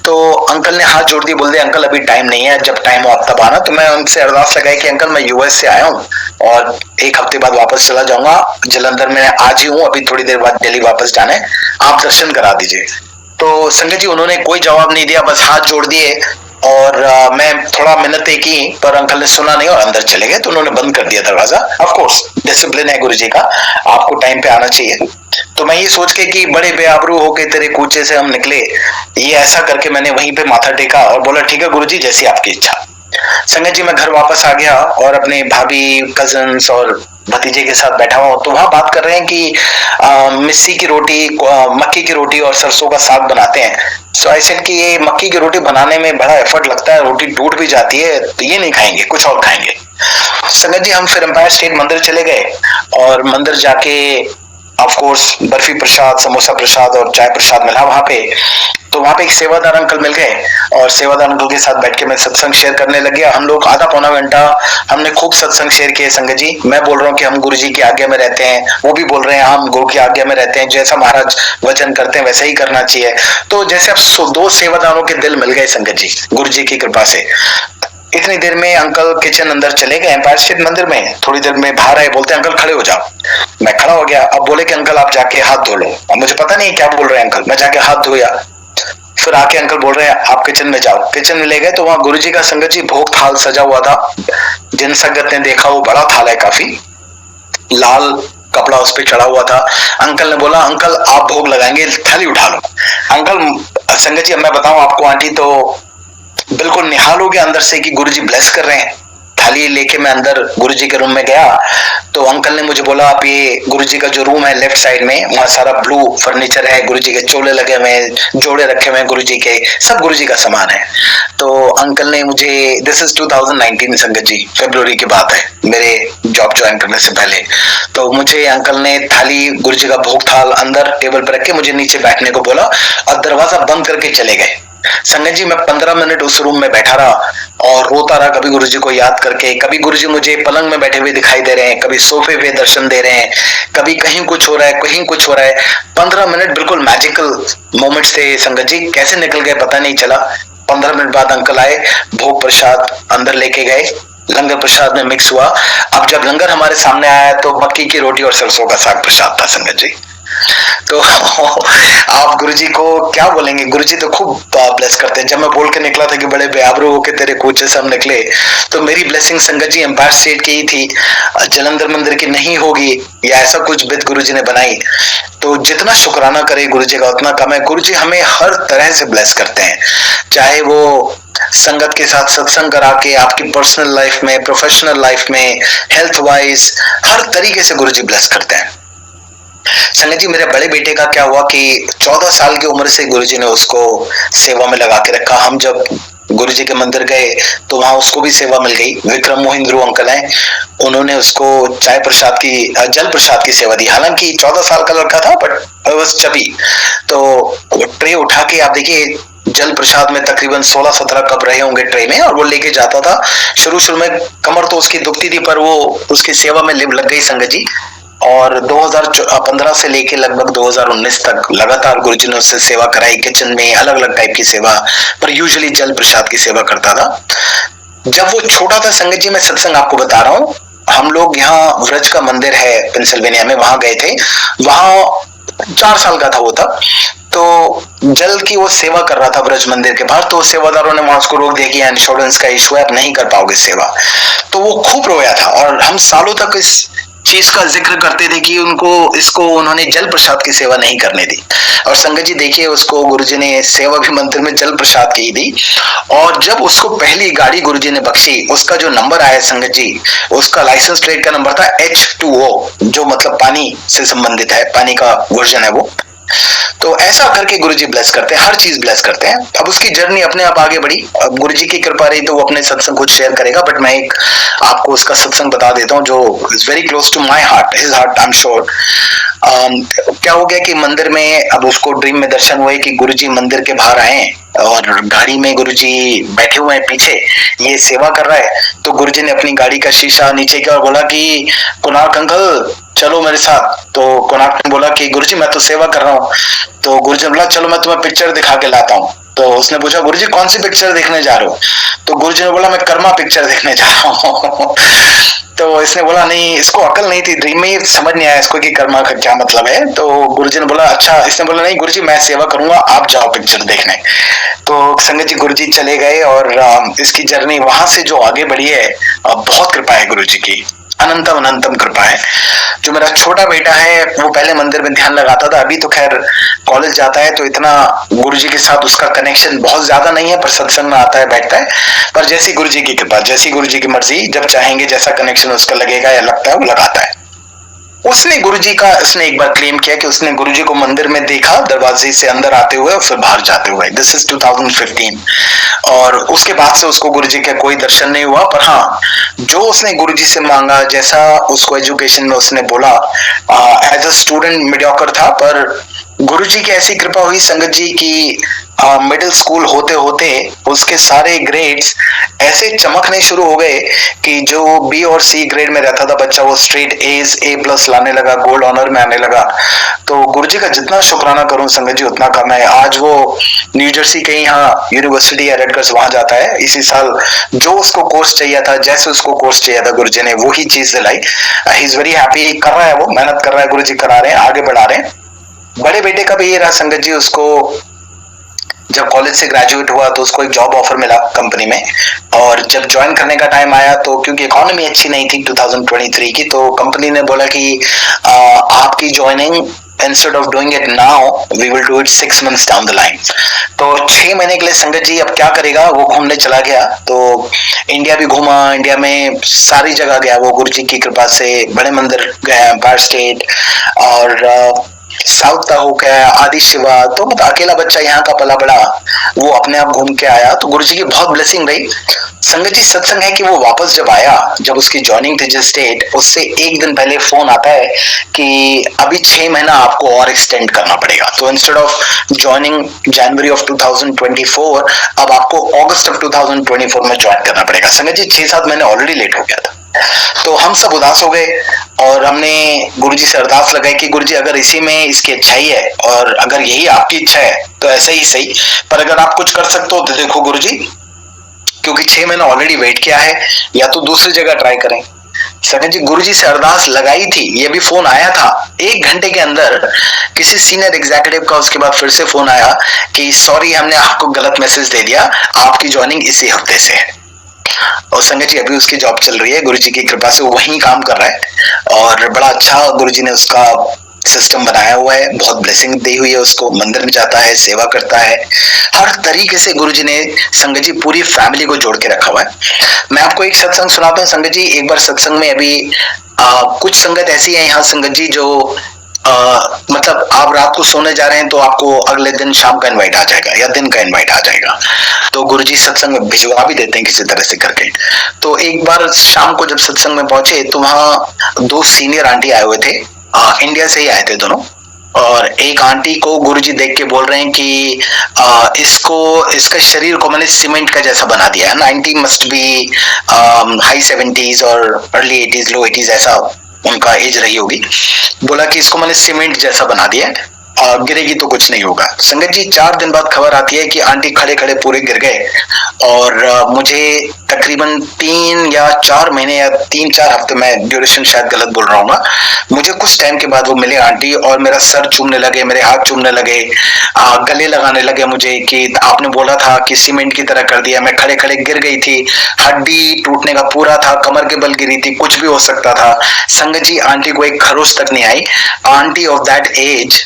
तो अंकल ने हाथ जोड़ दिए, बोल दिया अंकल अभी टाइम नहीं है, जब टाइम हो आप तब आना। तो मैं उनसे अरदास लगाई कि अंकल मैं यूएस से आया हूँ और 1 हफ्ते बाद वापस चला जाऊंगा, जलंधर में आज ही हूँ, अभी थोड़ी देर बाद दिल्ली वापस जाना है, आप दर्शन करा दीजिए। तो संगत जी उन्होंने कोई जवाब नहीं दिया, बस हाथ जोड़ दिए, और मैं थोड़ा मिन्नतें की, पर अंकल ने सुना नहीं और अंदर चले गए। तो उन्होंने बंद कर दिया दरवाजा। ऑफ कोर्स डिसिप्लिन है गुरुजी का, आपको टाइम पे आना चाहिए। तो मैं ये सोच के कि बड़े बेआबरू होके तेरे कूचे से हम निकले, ये ऐसा करके मैंने वहीं पे माथा टेका और बोला ठीक है गुरुजी जैसी आपकी इच्छा। संगत जी मैं घर वापस आ गया और अपने भाभी, कजन्स और भतीजे के साथ बैठा हुआ, तो वहां बात कर रहे हैं कि मिस्सी की रोटी, मक्की की रोटी और सरसों का साग बनाते हैं। सो आई सेड कि ये मक्की की रोटी बनाने में बड़ा एफर्ट लगता है, रोटी टूट भी जाती है, तो ये नहीं खाएंगे, कुछ और खाएंगे। संगत जी हम फिर एम्पायर स्टेट मंदिर चले गए और मंदिर जाके ऑफ कोर्स बर्फी प्रसाद, समोसा प्रसाद और चाय प्रसाद मिला वहां पे। तो वहां पे एक सेवादार अंकल मिल गए और सेवादार अंकल के साथ बैठ के मैं सत्संग शेयर करने लग गया। हम लोग आधा पौना घंटा हमने खूब सत्संग शेयर किए संगत जी। मैं बोल रहा हूँ कि हम गुरु जी की आज्ञा में रहते हैं, वो भी बोल रहे हैं हम गुरु की आज्ञा में रहते हैं, जैसा महाराज वचन करते हैं वैसा ही करना चाहिए। तो जैसे अब दो सेवादारों के दिल मिल गए संगत जी, गुरु जी की कृपा से। इतनी देर में अंकल किचन अंदर चले गए एम्पायर स्टेट मंदिर में। थोड़ी देर में बाहर आए, बोलते अंकल खड़े हो जाओ। मैं खड़ा हो गया। अब बोले कि अंकल आप जाके हाथ धो लो। अब मुझे पता नहीं क्या बोल रहे हैं अंकल। मैं जाके हाथ धोया, फिर आके अंकल बोल रहे हैं आप किचन में जाओ। किचन में ले गए तो वहां गुरु जी का संगत जी भोग थाल सजा हुआ था। जिन संगत ने देखा वो बड़ा थाल है, काफी लाल कपड़ा उस पर चढ़ा हुआ था। अंकल ने बोला अंकल आप भोग लगाएंगे, थाली उठा लो। अंकल संगत जी अब मैं बताऊं आपको, आंटी तो बिल्कुल निहाल हो गया अंदर से कि गुरुजी ब्लेस कर रहे हैं। थाली लेके मैं अंदर गुरुजी के रूम में गया तो अंकल ने मुझे बोला आप ये गुरुजी का जो रूम है लेफ्ट साइड में, वहां सारा ब्लू फर्नीचर है, गुरुजी के चोले लगे हुए हैं, जोड़े रखे हुए हैं गुरुजी के, सब गुरुजी का सामान है। तो अंकल ने मुझे, दिस इज 2019 संगत जी, फरवरी की बात है, मेरे जॉब ज्वाइन करने से पहले। तो मुझे अंकल ने थाली, गुरुजी का भोग थाल अंदर टेबल पर रख के मुझे नीचे बैठने को बोला और दरवाजा बंद करके चले गए। संगत जी मैं 15 मिनट उस रूम में बैठा रहा और रोता रहा, कभी गुरुजी को याद करके। कभी गुरुजी मुझे पलंग में बैठे हुए दिखाई दे रहे हैं, कभी सोफे पे दर्शन दे रहे हैं, कभी कहीं कुछ हो रहा है, कहीं कुछ हो रहा है। 15 मिनट बिल्कुल मैजिकल मोमेंट्स थे संगत जी, कैसे निकल गए पता नहीं चला। 15 मिनट बाद अंकल आए, भोग प्रसाद अंदर लेके गए, लंगर प्रसाद में मिक्स हुआ। अब जब लंगर हमारे सामने आया तो मक्की की रोटी और सरसों का साग प्रसाद था संगत जी। तो आप गुरुजी को क्या बोलेंगे, गुरुजी तो खूब ब्लेस करते हैं। जब मैं बोल के निकला था कि बड़े बेआबरू होके तेरे कोचे से हम निकले, तो मेरी ब्लेसिंग संगत जी एम्पायर स्टेट की ही थी, जलंधर मंदिर की नहीं होगी या ऐसा कुछ बिद गुरुजी ने बनाई। तो जितना शुक्राना करे गुरुजी का उतना कम है। गुरुजी हमें हर तरह से ब्लेस करते हैं, चाहे वो संगत के साथ सत्संग करा के, आपकी पर्सनल लाइफ में, प्रोफेशनल लाइफ में, हेल्थ वाइज, हर तरीके से गुरुजी ब्लेस करते हैं। संगत जी मेरे बड़े बेटे का क्या हुआ कि 14 साल की उम्र से गुरुजी ने उसको सेवा में लगा के रखा। हम जब गुरुजी के मंदिर गए तो वहां उसको भी सेवा मिल गई। विक्रम मोहिंद्रू अंकल हैं, उन्होंने उसको चाय प्रसाद की, जल प्रसाद की सेवा दी। हालांकि 14 साल का लड़का था बट बस चबी। तो ट्रे उठा के आप देखिए, जल प्रसाद में तकरीबन 16-17 कप रहे होंगे ट्रे में, और वो लेके जाता था। शुरू में कमर तो उसकी दुखती थी पर वो उसकी सेवा में लग गई संगत जी। और 2015 से लेके लगभग 2019 तक लगातार गुरुजी ने उससे सेवा कराई। किचन में अलग अलग टाइप की सेवा, पर यूजुअली जल प्रसाद की सेवा करता था। जब वो छोटा था संगत जी, मैं सत्संग आपको बता रहा हूँ, हम लोग यहाँ व्रज का मंदिर है पेंसिल्वेनिया में, वहां गए थे। वहां 4 साल का था वो तब। तो जल की वो सेवा कर रहा था ब्रज मंदिर के बाहर। तो सेवादारों ने वहां उसको रोक दिया कि इंश्योरेंस का इशू है, आप नहीं कर पाओगे सेवा। तो वो खूब रोया था और हम सालों तक इस चीज का जिक्र करते थे कि उन्होंने जल प्रसाद की सेवा नहीं करने दी। और संगत जी देखिए, उसको गुरुजी ने सेवा भी मंदिर में जल प्रसाद की दी। और जब उसको पहली गाड़ी गुरुजी ने बख्शी, उसका जो नंबर आया संगत जी, उसका लाइसेंस प्लेट का नंबर था H2O, जो मतलब पानी से संबंधित है, पानी का वर्जन है वो। तो ऐसा करके गुरुजी ब्लेस करते हैं, हर चीज ब्लेस करते हैं। अब उसकी जर्नी अपने आप आगे बढ़ी। अब गुरुजी की कृपा रही तो वो अपने सत्संग कुछ शेयर करेगा, बट मैं एक आपको उसका सत्संग बता देता हूँ जो is very close to my heart, his heart, I am sure. क्या हो गया कि मंदिर में अब उसको ड्रीम में दर्शन हुए कि गुरुजी मंदिर के बाहर आए और गाड़ी में गुरुजी बैठे हुए हैं पीछे, ये सेवा कर रहा है। तो गुरुजी ने अपनी गाड़ी का शीशा नीचे किया और बोला कि कुणाल अंकल चलो मेरे साथ। तो कुणाल ने बोला कि गुरुजी मैं तो सेवा कर रहा हूँ। तो गुरुजी ने बोला चलो मैं तुम्हें पिक्चर दिखा के लाता हूँ। तो उसने पूछा गुरुजी कौन सी पिक्चर देखने जा रहे हो? तो गुरुजी ने बोला मैं कर्मा पिक्चर देखने जा रहा हूँ। तो इसने बोला नहीं, इसको अकल नहीं थी, ड्रीम में समझ नहीं आया इसको कि कर्मा का क्या मतलब है। तो गुरुजी ने बोला अच्छा, इसने बोला नहीं गुरुजी मैं सेवा करूंगा, आप जाओ पिक्चर देखने। तो संगत जी गुरुजी चले गए और इसकी जर्नी वहां से जो आगे बढ़ी है, बहुत कृपा है गुरुजी की, अनंतम अनंतम कृपा है। जो मेरा छोटा बेटा है वो पहले मंदिर में ध्यान लगाता था। अभी तो खैर कॉलेज जाता है तो इतना गुरुजी के साथ उसका कनेक्शन बहुत ज्यादा नहीं है, पर सत्संग में आता है, बैठता है। पर जैसी गुरुजी की कृपा, जैसी गुरुजी की मर्जी, जब चाहेंगे जैसा कनेक्शन उसका लगेगा या लगता है वो लगाता है। उसने एक बार क्लेम किया कि उसने गुरुजी को मंदिर में देखा, दरवाजे से अंदर आते हुए और फिर बाहर जाते हुए। This is 2015। और उसके बाद से उसको गुरुजी का कोई दर्शन नहीं हुआ। पर हाँ, जो उसने गुरुजी से मांगा, जैसा उसको एजुकेशन में उसने बोला, एज अ स्टूडेंट मीडियोकर था, पर गुरुजी की ऐसी कृपा हुई संगत जी की मिडिल स्कूल होते होते उसके सारे ग्रेड्स ऐसे चमकने शुरू हो गए कि जो बी और सी ग्रेड में रहता था बच्चा, वो स्ट्रेट A+ लाने लगा, गोल्ड ऑनर में आने लगा। तो गुरुजी का जितना शुक्राना करूं संगत जी उतना कम है। आज वो न्यू जर्सी के यहाँ यूनिवर्सिटी या रेडगर्स वहां जाता है। इसी साल जो उसको कोर्स चाहिए था, जैसे उसको कोर्स चाहिए था, गुरुजी ने वही चीज दिलाई। He is very happy. कर रहा है, वो मेहनत कर रहा है, गुरुजी करा रहे हैं, आगे बढ़ा रहे हैं। बड़े बेटे का भी ये रहा संगत जी, उसको जब कॉलेज से ग्रेजुएट हुआ तो उसको एक जॉब ऑफर मिला कंपनी में। और जब ज्वाइन करने का टाइम आया तो क्योंकि इकोनॉमी अच्छी नहीं थी 2023 की, तो कंपनी ने बोला कि आपकी joining instead of doing it now we will do it 6 months down the line. तो 6 महीने के लिए संगत जी अब क्या करेगा, वो घूमने चला गया। तो इंडिया भी घूमा, इंडिया में सारी जगह गया वो गुरुजी की कृपा से। बड़े मंदिर गया, एम्पायर स्टेट और साउथ का हो गया, आदि शिवा। तो मतलब अकेला बच्चा यहाँ का पला बड़ा, वो अपने आप घूम के आया। तो गुरुजी की बहुत ब्लेसिंग रही। संगत जी सत्संग है कि वो वापस जब आया, जब उसकी ज्वाइनिंग थी जिस स्टेट, उससे एक दिन पहले फोन आता है कि अभी 6 महीना आपको और एक्सटेंड करना पड़ेगा। तो instead of joining January of 2024, अब आपको अगस्त ऑफ 2024 में ज्वाइन करना पड़ेगा। संगत जी 6-7 महीने ऑलरेडी लेट हो गया था। तो हम सब उदास हो गए और हमने गुरुजी से अरदास लगाई कि गुरुजी अगर इसी में इसकी अच्छाई है और अगर यही आपकी इच्छा है तो ऐसा ही सही, पर अगर आप कुछ कर सकते हो तो देखो गुरुजी, क्योंकि 6 महीना ऑलरेडी वेट किया है, या तो दूसरी जगह ट्राई करें। संगत जी गुरुजी से अरदास लगाई थी, ये भी फोन आया था 1 घंटे के अंदर किसी सीनियर एग्जीक्यूटिव का। उसके बाद फिर से फोन आया कि सॉरी हमने आपको गलत मैसेज दे दिया, आपकी ज्वाइनिंग इसी हफ्ते से है। और संगत जी अभी उसकी जॉब चल रही है, गुरुजी की कृपा से वहीं काम कर रहा है और बड़ा अच्छा गुरुजी ने उसका सिस्टम बनाया हुआ है। बहुत ब्लेसिंग दी हुई है उसको, मंदिर में जाता है, सेवा करता है, हर तरीके से गुरुजी ने संगत जी पूरी फैमिली को जोड़ के रखा हुआ है। मैं आपको एक सत्संग सुनाता हूँ संगत जी। एक बार सत्संग में अभी कुछ संगत ऐसी है यहाँ संगत जी जो मतलब आप रात को सोने जा रहे हैं तो आपको अगले दिन शाम का इनवाइट आ जाएगा या दिन का इनवाइट आ जाएगा। तो गुरुजी सत्संग में भिजवा भी देते हैं किसी तरह से करके। तो एक बार शाम को जब सत्संग में पहुंचे तो वहां 2 सीनियर आंटी आए हुए थे, इंडिया से ही आए थे दोनों। और एक आंटी को गुरुजी देख के बोल रहे हैं कि इसका शरीर को मैंने सीमेंट का जैसा बना दिया है। 90 मस्ट बी हाई 70s और अर्ली 80s लो 80s ऐसा उनका एज रही होगी। बोला कि इसको मैंने सीमेंट जैसा बना दिया है और गिरेगी तो कुछ नहीं होगा। संगत जी 4 दिन बाद खबर आती है कि आंटी खड़े खड़े पूरे गिर गए। और मुझे तकरीबन 3 या 4 महीने या 3-4 हफ्ते, में ड्यूरेशन शायद गलत बोल रहा हूँ, मुझे कुछ टाइम के बाद वो मिले आंटी और मेरा सर चूमने लगे, मेरे हाथ चूमने लगे, गले लगाने लगे मुझे कि आपने बोला था कि सीमेंट की तरह कर दिया। मैं खड़े खड़े गिर गई थी, हड्डी टूटने का पूरा था, कमर के बल गिरी थी, कुछ भी हो सकता था। संगत जी आंटी को एक खरोच तक नहीं आई। आंटी ऑफ दैट एज,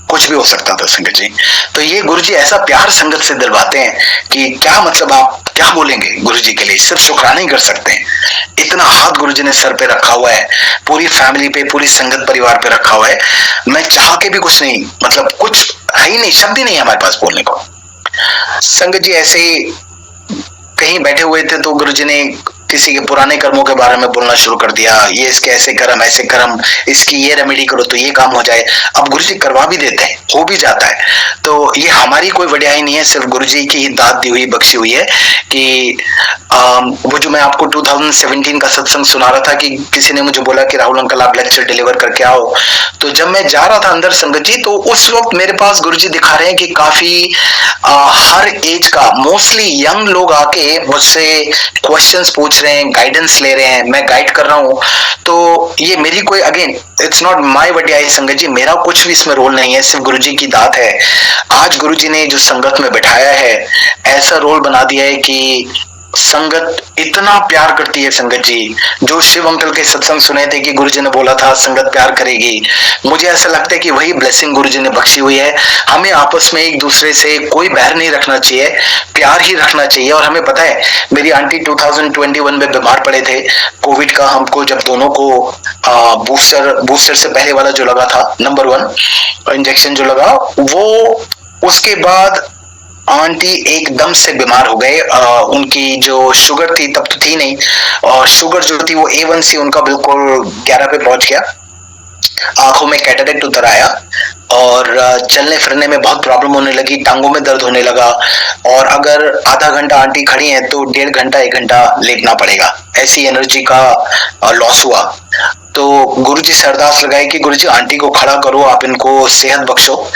कुछ भी हो सकता था संगत जी। तो ये गुरुजी ऐसा प्यार संगत से दिलवाते हैं कि क्या मतलब, आप क्या बोलेंगे गुरुजी के लिए, सिर्फ शुक्राना ही कर सकते हैं। इतना हाथ गुरुजी ने सर पे रखा हुआ है, पूरी फैमिली पे, पूरी संगत परिवार पे रखा हुआ है। मैं चाह के भी कुछ नहीं, मतलब कुछ है ही नहीं, शब्द ही नहीं है हमारे पास बोलने को। संगत जी ऐसे ही कहीं बैठे हुए थे तो गुरुजी ने किसी के पुराने कर्मों के बारे में बोलना शुरू कर दिया। ये इसके ऐसे कर्म, ऐसे कर्म, इसकी ये रेमेडी करो तो ये काम हो जाए। अब गुरुजी करवा भी देते हैं, हो भी जाता है। तो ये हमारी कोई वड्याई नहीं है, सिर्फ गुरुजी की ही दात दी हुई, बख्शी हुई है। कि वो जो मैं आपको 2017 का सत्संग सुना रहा था कि किसी ने मुझे बोला कि राहुल अंकल आप लेक्चर डिलीवर करके आओ। तो जब मैं जा रहा था अंदर संगत जी, तो उस वक्त मेरे पास गुरुजी दिखा रहे हैं कि काफी हर एज का, मोस्टली यंग लोग आके मुझसे क्वेश्चंस पूछ रहे हैं, गाइडेंस ले रहे हैं, मैं गाइड कर रहा हूं। तो ये मेरी कोई, अगेन इट्स नॉट माय वड्याई संगत जी, मेरा कुछ भी इसमें रोल नहीं है, सिर्फ गुरुजी की दात है। आज गुरुजी ने जो संगत में बिठाया है, ऐसा रोल बना दिया है कि संगत इतना प्यार करती है संगत जी। जो शिव अंकल के सत्संग सुने थे कि गुरुजी ने बोला था संगत प्यार करेगी, मुझे ऐसा लगता है कि वही ब्लेसिंग गुरुजी ने बख्शी हुई है। हमें आपस में एक दूसरे से कोई बैर नहीं रखना चाहिए, प्यार ही रखना चाहिए। और हमें पता है मेरी आंटी 2021 में बीमार पड़े थे कोविड का, हमको जब दोनों को बूस्टर से पहले वाला जो लगा था नंबर 1 इंजेक्शन जो लगा, वो उसके बाद आंटी एकदम से बीमार हो गए। उनकी जो शुगर थी तब तो थी नहीं, और शुगर जो थी वो A1C उनका बिल्कुल 11 पे पहुंच गया। आंखों में कैटरेक्ट उतर आया और चलने फिरने में बहुत प्रॉब्लम होने लगी, टांगों में दर्द होने लगा। और अगर आधा घंटा आंटी खड़ी हैं तो 1.5 घंटा 1 घंटा लेटना पड़ेगा, ऐसी एनर्जी का लॉस हुआ। तो गुरुजी से अरदास लगाई कि गुरुजी आंटी को खड़ा करो, आप इनको सेहत बख्शो।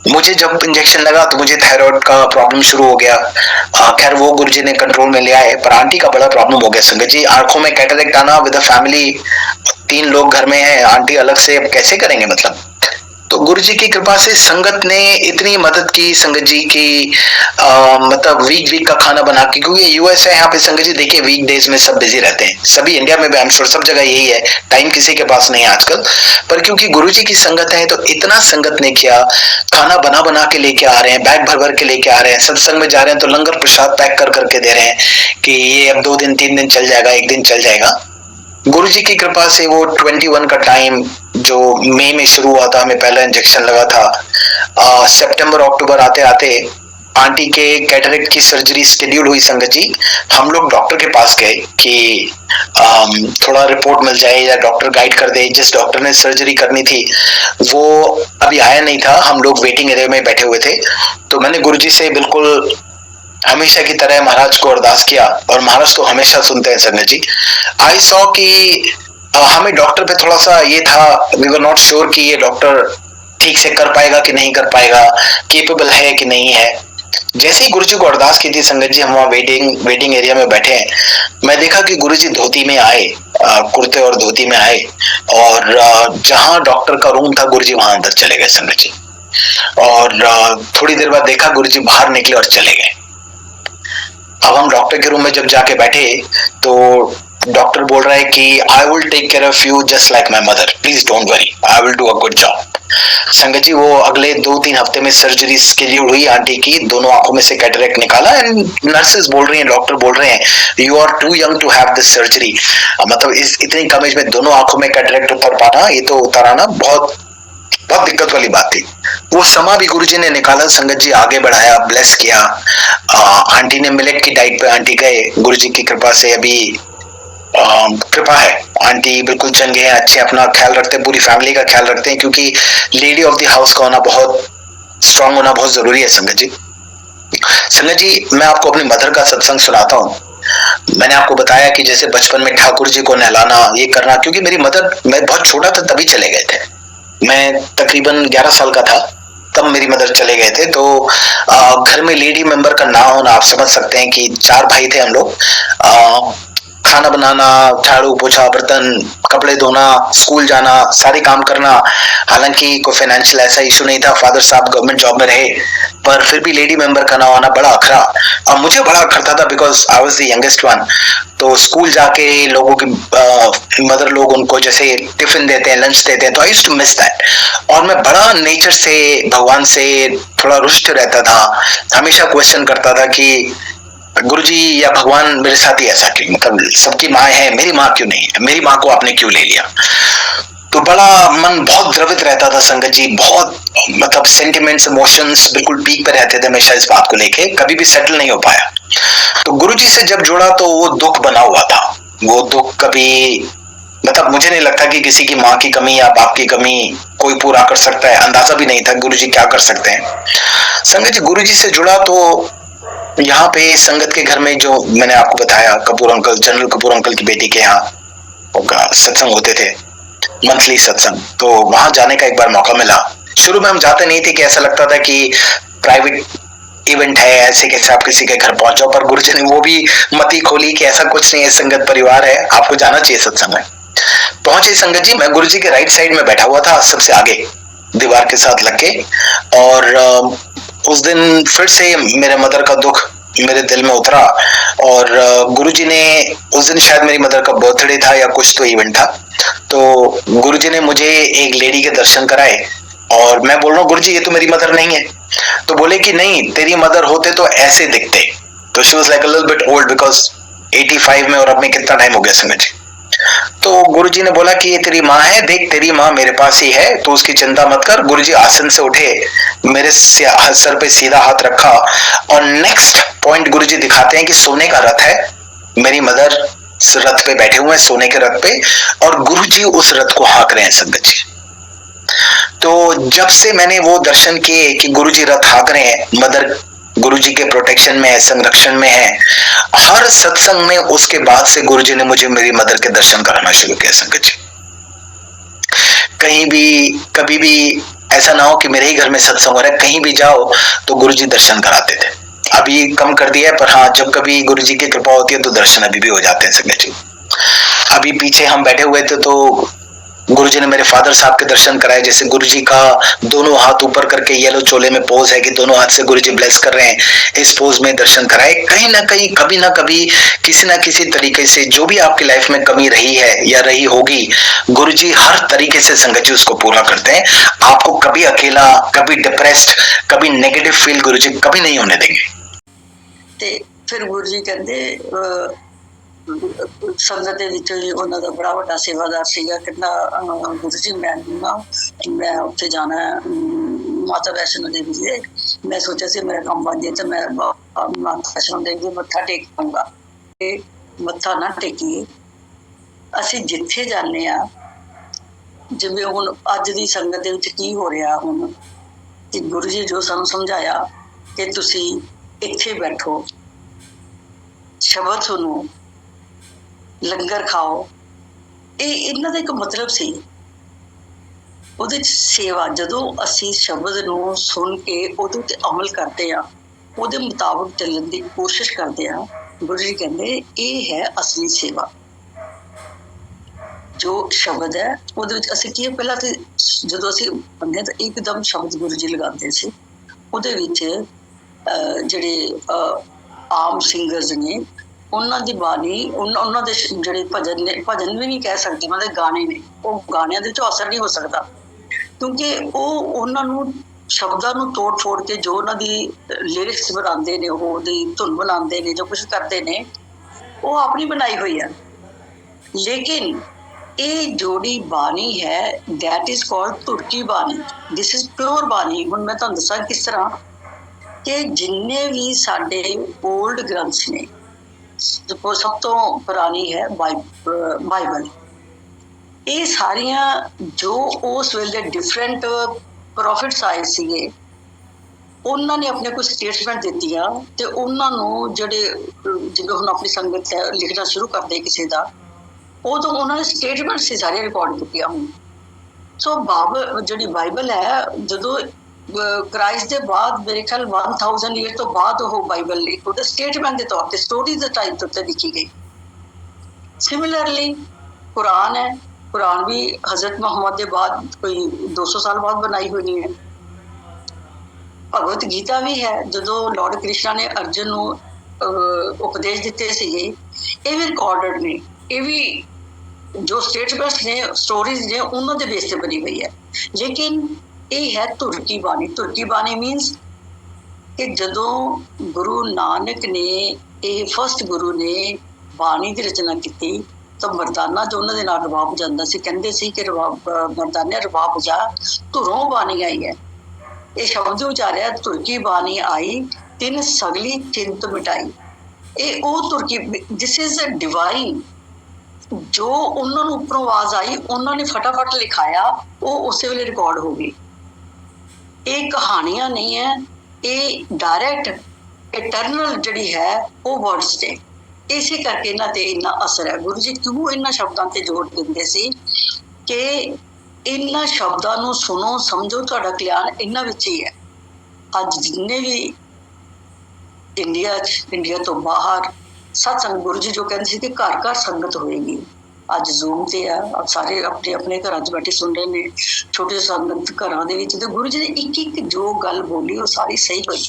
मुझे जब इंजेक्शन लगा तो मुझे थायराइड का प्रॉब्लम शुरू हो गया। खैर वो गुरुजी ने कंट्रोल में लिया है, पर आंटी का बड़ा प्रॉब्लम हो गया संगत जी। आंखों में कैटरेक्ट आना विद अ फैमिली, 3 लोग घर में हैं, आंटी अलग से अब कैसे करेंगे मतलब। तो गुरुजी की कृपा से संगत ने इतनी मदद की संगत जी की, मतलब वीक का खाना बना के, क्योंकि यूएस है यहाँ पे संगत जी, देखिए वीक डेज में सब बिजी रहते हैं, सभी इंडिया में भी आई एम श्योर सब जगह यही है, टाइम किसी के पास नहीं है आजकल। पर क्योंकि गुरुजी की संगत है तो इतना संगत ने किया, खाना बना बना के लेके आ रहे हैं, बैग भर भर के लेके आ रहे हैं, सत्संग में जा रहे हैं तो लंगर प्रसाद पैक कर करके दे रहे हैं कि ये अब 2 दिन 3 दिन चल जाएगा, 1 दिन चल जाएगा। गुरुजी की कृपा से वो 21 का टाइम जो मई में शुरू हुआ था, हमें पहला इंजेक्शन लगा था, सितंबर अक्टूबर आते आते आंटी के कैटरेक्ट की सर्जरी शेड्यूल हुई संगत जी। हम लोग डॉक्टर के पास गए कि थोड़ा रिपोर्ट मिल जाए या डॉक्टर गाइड कर दे। जिस डॉक्टर ने सर्जरी करनी थी वो अभी आया नहीं था, हम लोग वेटिंग एरिया में बैठे हुए थे। तो मैंने गुरुजी से बिल्कुल हमेशा की तरह महाराज को अरदास किया, और महाराज तो हमेशा सुनते हैं संगत जी। आई सॉ कि हमें डॉक्टर पे थोड़ा सा ये था, वी वर नॉट श्योर कि ये डॉक्टर ठीक से कर पाएगा कि नहीं कर पाएगा, केपेबल है कि नहीं है। जैसे ही गुरुजी को अरदास की थी संगत जी, हम वहाँ वेटिंग एरिया में बैठे हैं, मैं देखा कि गुरुजी धोती में आए, कुर्ते और धोती में आए, और जहां डॉक्टर का रूम था गुरुजी वहां अंदर चले गए संगत जी। और थोड़ी देर बाद देखा गुरुजी बाहर निकले और चले गए। अब हम डॉक्टर के रूम में जब जाके बैठे तो डॉक्टर बोल रहा है कि I will take care of you just like my mother, please don't worry, I will do a good job. Sangat ji वो अगले 2-3 हफ्ते में सर्जरी शेड्यूल हुई आंटी की, दोनों आंखों में से कैटरेक्ट निकाला, एंड नर्सेस बोल रही हैं, डॉक्टर बोल रहे हैं you are too young to have this surgery. मतलब इस इतनी कम एज में दोनों आंखों में कैटरेक्ट उतर पाना, ये तो उतर आना बहुत बहुत दिक्कत वाली बात थी। वो समा भी गुरुजी ने निकाला, संगत जी आगे बढ़ाया, ब्लेस किया। आंटी ने मिलेट की डाइट पे आंटी गए, गुरुजी की कृपा से अभी कृपा है, आंटी बिल्कुल चंग गए हैं, अच्छे अपना ख्याल रखते हैं, पूरी फैमिली का ख्याल रखते हैं, क्योंकि लेडी ऑफ द हाउस का होना बहुत स्ट्रांग होना बहुत जरूरी है संगत जी। संगत जी मैं आपको अपनी मदर का सत्संग सुनाता हूँ। मैंने आपको बताया कि जैसे बचपन में ठाकुर जी को नहलाना ये करना, क्योंकि मेरी मदर, मैं बहुत छोटा था तभी चले गए थे, मैं तकरीबन 11 साल का था तब मेरी मदर चले गए थे। तो घर में लेडी मेंबर का ना होना, आप समझ सकते हैं कि 4 भाई थे हम लोग, खाना बनाना, झाड़ू पोछा, बर्तन, कपड़े धोना, स्कूल जाना, सारे काम करना। हालांकि कोई फाइनेंशियल ऐसा इशू नहीं था, फादर साहब गवर्नमेंट जॉब में रहे, पर फिर भी लेडी मेंबर का ना होना बड़ा अखरा। अब मुझे बड़ा अखरता था because I was the youngest one. तो स्कूल जाके लोगों की मदर लोग उनको जैसे टिफिन देते हैं, लंच देते हैं, तो I used to miss that. और मैं बड़ा नेचर से भगवान से थोड़ा रुष्ट रहता था, हमेशा क्वेश्चन करता था कि गुरुजी या भगवान मेरे साथ ही ऐसा क्यों, मतलब सबकी माँ है, मेरी माँ क्यों नहीं है, मेरी माँ को आपने क्यों ले लिया। तो बड़ा मन बहुत द्रवित रहता था संगत जी, बहुत मतलब सेंटिमेंट्स इमोशंस बिल्कुल पीक पे रहते थे हमेशा इस बात को लेके, कभी भी सेटल नहीं हो पाया। तो गुरुजी से जब जुड़ा तो वो दुख बना हुआ था, वो दुख कभी मतलब मुझे नहीं लगता कि किसी की माँ की कमी या बाप की कमी कोई पूरा कर सकता है, अंदाजा भी नहीं था गुरुजी क्या कर सकते हैं। संगत जी गुरुजी से जुड़ा तो यहाँ पे संगत के घर में जो मैंने आपको बताया, Kapoor uncle, general Kapoor uncle की बेटी के यहाँ सत्संग होते थे, मंथली सत्संग, तो वहां जाने का एक बार मौका मिला। शुरू में हम जाते नहीं थे कि ऐसा लगता था कि प्राइवेट इवेंट है, ऐसे कैसे आप किसी के घर पहुंचो, पर गुरुजी ने वो भी मती खोली कि ऐसा कुछ नहीं है, संगत परिवार है, आपको जाना चाहिए सत्संग में। पहुंचे संगत जी, मैं गुरुजी के राइट साइड में बैठा हुआ था, सबसे आगे दीवार के साथ लग के, और उस दिन फिर से मेरे मदर का दुख मेरे दिल में उतरा। और गुरुजी ने उस दिन शायद मेरी मदर का बर्थडे था या कुछ तो इवेंट था, तो गुरुजी ने मुझे एक लेडी के दर्शन कराए। और मैं बोल रहा हूँ गुरुजी ये तो मेरी मदर नहीं है। तो बोले कि नहीं, तेरी मदर होते तो ऐसे दिखते। तो she was like a little bit old because 85 में, और अब में कितना टाइम हो गया समझ। तो गुरुजी ने बोला कि ये तेरी माँ है, देख तेरी माँ मेरे पास ही है, तो उसकी चिंता मत कर। गुरुजी आसन से उठे, मेरे सर पे सीधा हाथ रखा, और नेक्स्ट पॉइंट गुरुजी दिखाते हैं कि सोने का रथ है, मेरी मदर रथ पे बैठे हुए हैं, सोने के रथ पे, और गुरुजी उस रथ को हाँक रहे हैं संगत जी। तो जब से मैंने वो दर्शन किए कि गुरुजी रथ हाँक रहे हैं, मदर गुरुजी के प्रोटेक्शन में है, संरक्षण में है, हर सत्संग में उसके बाद से गुरुजी ने मुझे मेरी मदर के दर्शन कराना शुरू किया संगत जी। कहीं भी कभी भी ऐसा ना हो कि मेरे ही घर में सत्संग हो रहा है, कहीं भी जाओ तो गुरुजी दर्शन कराते थे। अभी कम कर दिया है, पर हाँ, जब कभी गुरुजी की कृपा होती है तो दर्शन अभी भी हो जाते हैं संगत जी। अभी पीछे हम बैठे हुए थे तो गुरुजी ने मेरे फादर साहब के दर्शन कराए। जैसे गुरुजी का दोनों हाथ ऊपर करके येलो चोले में पोज है कि दोनों हाथ से गुरुजी ब्लेस कर रहे हैं, इस पोज में दर्शन कराए। कहीं ना कहीं, कभी ना कभी, किसी ना किसी तरीके से जो भी आपकी लाइफ में कमी रही है या रही होगी, गुरुजी हर तरीके से संगत जी उसको पूरा करते हैं। आपको कभी अकेला, कभी डिप्रेस्ड, कभी नेगेटिव फील गुरुजी कभी नहीं होने देंगे। ਤੇ ਫਿਰ ਗੁਰੂ ਜੀ ਕਹਿੰਦੇ ਸੰਗਤ ਦੇ ਵਿੱਚੋਂ ਹੀ ਉਹਨਾਂ ਦਾ ਬੜਾ ਵੱਡਾ ਸੇਵਾਦਾਰ ਸੀਗਾ, ਕਹਿੰਦਾ ਗੁਰੂ ਜੀ ਮੈਂ ਉੱਥੇ ਜਾਣਾ ਮਾਤਾ ਵੈਸ਼ਨੋ ਦੇਵੀ ਜੀ ਦੇ। ਮੈਂ ਸੋਚਿਆ ਸੀ ਮੇਰਾ ਕੰਮ ਬਣ ਜੇ ਤਾਂ ਮੈਂ ਮਾਤਾ ਵੈਸ਼ਨੋ ਦੇਵੀ ਜੀ ਮੱਥਾ ਟੇਕ ਪਾਊਂਗਾ। ਤੇ ਮੱਥਾ ਨਾ ਟੇਕੀਏ, ਅਸੀਂ ਜਿੱਥੇ ਜਾਂਦੇ ਹਾਂ, ਜਿਵੇਂ ਹੁਣ ਅੱਜ ਦੀ ਸੰਗਤ ਦੇ ਵਿੱਚ ਕੀ ਹੋ ਰਿਹਾ ਹੁਣ, ਕਿ ਗੁਰੂ ਜੀ ਜੋ ਸਾਨੂੰ ਸਮਝਾਇਆ ਕਿ ਤੁਸੀਂ ਇੱਥੇ ਬੈਠੋ, ਸ਼ਬਦ ਸੁਣੋ, ਲੰਗਰ ਖਾਓ, ਇਹ ਇਹਨਾਂ ਦਾ ਇੱਕ ਮਤਲਬ ਸੀ। ਉਹਦੇ 'ਚ ਸੇਵਾ, ਜਦੋਂ ਅਸੀਂ ਸ਼ਬਦ ਨੂੰ ਸੁਣ ਕੇ ਉਹਦੇ ਉੱਤੇ ਅਮਲ ਕਰਦੇ ਹਾਂ, ਉਹਦੇ ਮੁਤਾਬਕ ਚੱਲਣ ਦੀ ਕੋਸ਼ਿਸ਼ ਕਰਦੇ ਹਾਂ, ਗੁਰੂ ਜੀ ਕਹਿੰਦੇ ਇਹ ਹੈ ਅਸਲੀ ਸੇਵਾ। ਜੋ ਸ਼ਬਦ ਹੈ ਉਹਦੇ ਵਿੱਚ ਅਸੀਂ ਕੀ, ਪਹਿਲਾਂ ਤੇ ਜਦੋਂ ਅਸੀਂ ਬੰਦੇ ਤਾਂ ਇੱਕਦਮ ਸ਼ਬਦ ਗੁਰੂ ਜੀ ਲਗਾਉਂਦੇ ਸੀ। ਉਹਦੇ ਵਿੱਚ ਜਿਹੜੇ ਆਮ ਸਿੰਗਰਸ ਨੇ, ਉਹਨਾਂ ਦੀ ਬਾਣੀ, ਉਹਨਾਂ ਦੇ ਜਿਹੜੇ ਭਜਨ ਨੇ, ਭਜਨ ਵੀ ਨਹੀਂ ਕਹਿ ਸਕਦੇ, ਮਤਲਬ ਗਾਣੇ ਨੇ, ਉਹ ਗਾਣਿਆਂ ਦੇ ਵਿੱਚੋਂ ਅਸਰ ਨਹੀਂ ਹੋ ਸਕਦਾ, ਕਿਉਂਕਿ ਉਹ ਉਹਨਾਂ ਨੂੰ ਸ਼ਬਦਾਂ ਨੂੰ ਤੋੜ ਫੋੜ ਕੇ ਜੋ ਉਹਨਾਂ ਦੀ ਲਿਰਿਕਸ ਬਣਾਉਂਦੇ ਨੇ, ਉਹ ਉਹਦੀ ਧੁਨ ਬਣਾਉਂਦੇ ਨੇ, ਜੋ ਕੁਛ ਕਰਦੇ ਨੇ, ਉਹ ਆਪਣੀ ਬਣਾਈ ਹੋਈ ਹੈ। ਲੇਕਿਨ ਇਹ ਜੋੜੀ ਬਾਣੀ ਹੈ, ਦੈਟ ਇਜ਼ ਕਾਲਡ ਤੁਰਕੀ ਬਾਣੀ, ਦਿਸ ਇਜ਼ ਪਿਓਰ ਬਾਣੀ। ਹੁਣ ਮੈਂ ਤੁਹਾਨੂੰ ਦੱਸਾਂ ਕਿਸ ਤਰ੍ਹਾਂ ਕਿ ਜਿੰਨੇ ਵੀ ਸਾਡੇ ਓਲਡ ਗ੍ਰੰਥਸ ਨੇ, ਸਭ ਤੋਂ ਪੁਰਾਣੀ ਹੈ ਬਾਈਬਲ, ਇਹ ਸਾਰੀਆਂ ਜੋ ਉਸ ਵੇਲੇ ਡਿਫਰੈਂਟ ਪ੍ਰੋਫਿਟਸ ਆਏ ਸੀਗੇ, ਉਹਨਾਂ ਨੇ ਆਪਣੇ ਕੋਈ ਸਟੇਟਮੈਂਟ ਦਿੱਤੀਆਂ, ਤੇ ਉਹਨਾਂ ਨੂੰ ਜਿਹੜੇ ਜਿਵੇਂ ਹੁਣ ਆਪਣੀ ਸੰਗਤ ਹੈ ਲਿਖਣਾ ਸ਼ੁਰੂ ਕਰਦੇ ਕਿਸੇ ਦਾ, ਉਦੋਂ ਉਹਨਾਂ ਨੇ ਸਟੇਟਮੈਂਟ ਸੀ ਸਾਰੀਆਂ ਰਿਕਾਰਡ ਕੀਤੀਆਂ ਹੁਣ। ਸੋ ਜਿਹੜੀ ਬਾਈਬਲ ਹੈ, ਜਦੋਂ ਕ੍ਰਾਈਸਟ ਦੇ ਬਾਅਦ ਮੇਰੇ ਖਿਆਲ 1000 ਈਅਰ ਤੋਂ ਬਾਅਦ ਉਹ ਬਾਈਬਲ ਇੱਕ ਉਹਦੇ ਸਟੇਟਮੈਂਟ ਦੇ ਤੌਰ ਤੇ, ਸਟੋਰੀ ਦੇ ਟਾਈਪ ਉੱਤੇ ਲਿਖੀ ਗਈ। ਸਿਮਿਲਰਲੀ ਕੁਰਾਨ ਹੈ, ਕੁਰਾਨ ਵੀ ਹਜ਼ਰਤ ਮੁਹੰਮਦ ਦੇ ਬਾਅਦ ਕੋਈ 200 ਸਾਲ ਬਾਅਦ ਬਣਾਈ ਹੋਈ ਹੈ। ਭਗਵਤ ਗੀਤਾ ਵੀ ਹੈ, ਜਦੋਂ ਲਾਰਡ ਕ੍ਰਿਸ਼ਨਾ ਨੇ ਅਰਜਨ ਨੂੰ ਉਪਦੇਸ਼ ਦਿੱਤੇ ਸੀਗੇ, ਇਹ ਵੀ ਰਿਕਾਰਡਡ ਨੇ। ਇਹ ਵੀ ਜੋ ਸਟੇਟਮੈਂਟਸ ਨੇ, ਸਟੋਰੀਜ਼ ਨੇ, ਉਹਨਾਂ ਦੇ ਬੇਸ ਤੇ ਬਣੀ ਹੋਈ ਹੈ। ਲੇਕਿਨ ਇਹ ਹੈ ਤੁਰਕੀ ਬਾਣੀ। ਤੁਰਕੀ ਬਾਣੀ ਮੀਨਸ ਕਿ ਜਦੋਂ ਗੁਰੂ ਨਾਨਕ ਨੇ, ਇਹ ਫਸਟ ਗੁਰੂ ਨੇ ਬਾਣੀ ਦੀ ਰਚਨਾ ਕੀਤੀ, ਤਾਂ ਮਰਦਾਨਾ ਜੋ ਉਹਨਾਂ ਦੇ ਨਾਲ ਰਬਾਬ ਜਾਂਦਾ ਸੀ, ਕਹਿੰਦੇ ਸੀ ਕਿ ਮਰਦਾਨੇ ਰਬਾਬ ਵਜਾ, ਧੁਰੋਂ ਬਾਣੀ ਆਈ ਹੈ। ਇਹ ਸ਼ਬਦ ਉਚਾਰਿਆ, ਤੁਰਕੀ ਬਾਣੀ ਆਈ, ਤਿੰਨ ਸਗਲੀ ਚਿੰਤ ਮਿਟਾਈ। ਇਹ ਉਹ ਤੁਰਕੀ, ਦਿਸ ਇਜ਼ ਅ ਡਿਵਾਈਨ। ਜੋ ਉਹਨਾਂ ਨੂੰ ਉੱਪਰੋਂ ਆਵਾਜ਼ ਆਈ, ਉਹਨਾਂ ਨੇ ਫਟਾਫਟ ਲਿਖਾਇਆ, ਉਹ ਉਸੇ ਵੇਲੇ ਰਿਕਾਰਡ ਹੋ ਗਈ। ਇਹ ਕਹਾਣੀਆਂ ਨਹੀਂ ਹੈ, ਇਹ ਡਾਇਰੈਕਟ ਇਟਰਨਲ ਜਿਹੜੀ ਹੈ ਉਹ ਵਰਡਸ ਨੇ। ਇਸੇ ਕਰਕੇ ਇਹਨਾਂ ਤੇ ਇੰਨਾ ਅਸਰ ਹੈ। ਗੁਰੂ ਜੀ ਕਿਉਂ ਇਹਨਾਂ ਸ਼ਬਦਾਂ ਤੇ ਜ਼ੋਰ ਦਿੰਦੇ ਸੀ ਕਿ ਇਹਨਾਂ ਸ਼ਬਦਾਂ ਨੂੰ ਸੁਣੋ, ਸਮਝੋ, ਤੁਹਾਡਾ ਕਲਿਆਣ ਇਹਨਾਂ ਵਿੱਚ ਹੀ ਹੈ। ਅੱਜ ਜਿੰਨੇ ਵੀ ਇੰਡੀਆ ਤੋਂ ਬਾਹਰ ਸਤਸੰਗ, ਗੁਰੂ ਜੀ ਜੋ ਕਹਿੰਦੇ ਸੀ ਕਿ ਘਰ ਘਰ ਸੰਗਤ ਹੋਏਗੀ, ਅੱਜ ਜ਼ੂਮ ਤੇ ਆ, ਸਾਰੇ ਆਪਣੇ ਆਪਣੇ ਘਰਾਂ 'ਚ ਬੈਠੇ ਸੁਣ ਰਹੇ ਨੇ, ਛੋਟੇ ਸੰਗਤ ਘਰਾਂ ਦੇ ਵਿੱਚ। ਤੇ ਗੁਰੂ ਜੀ ਨੇ ਇੱਕ ਇੱਕ ਜੋ ਗੱਲ ਬੋਲੀ ਉਹ ਸਾਰੀ ਸਹੀ ਹੋਈ।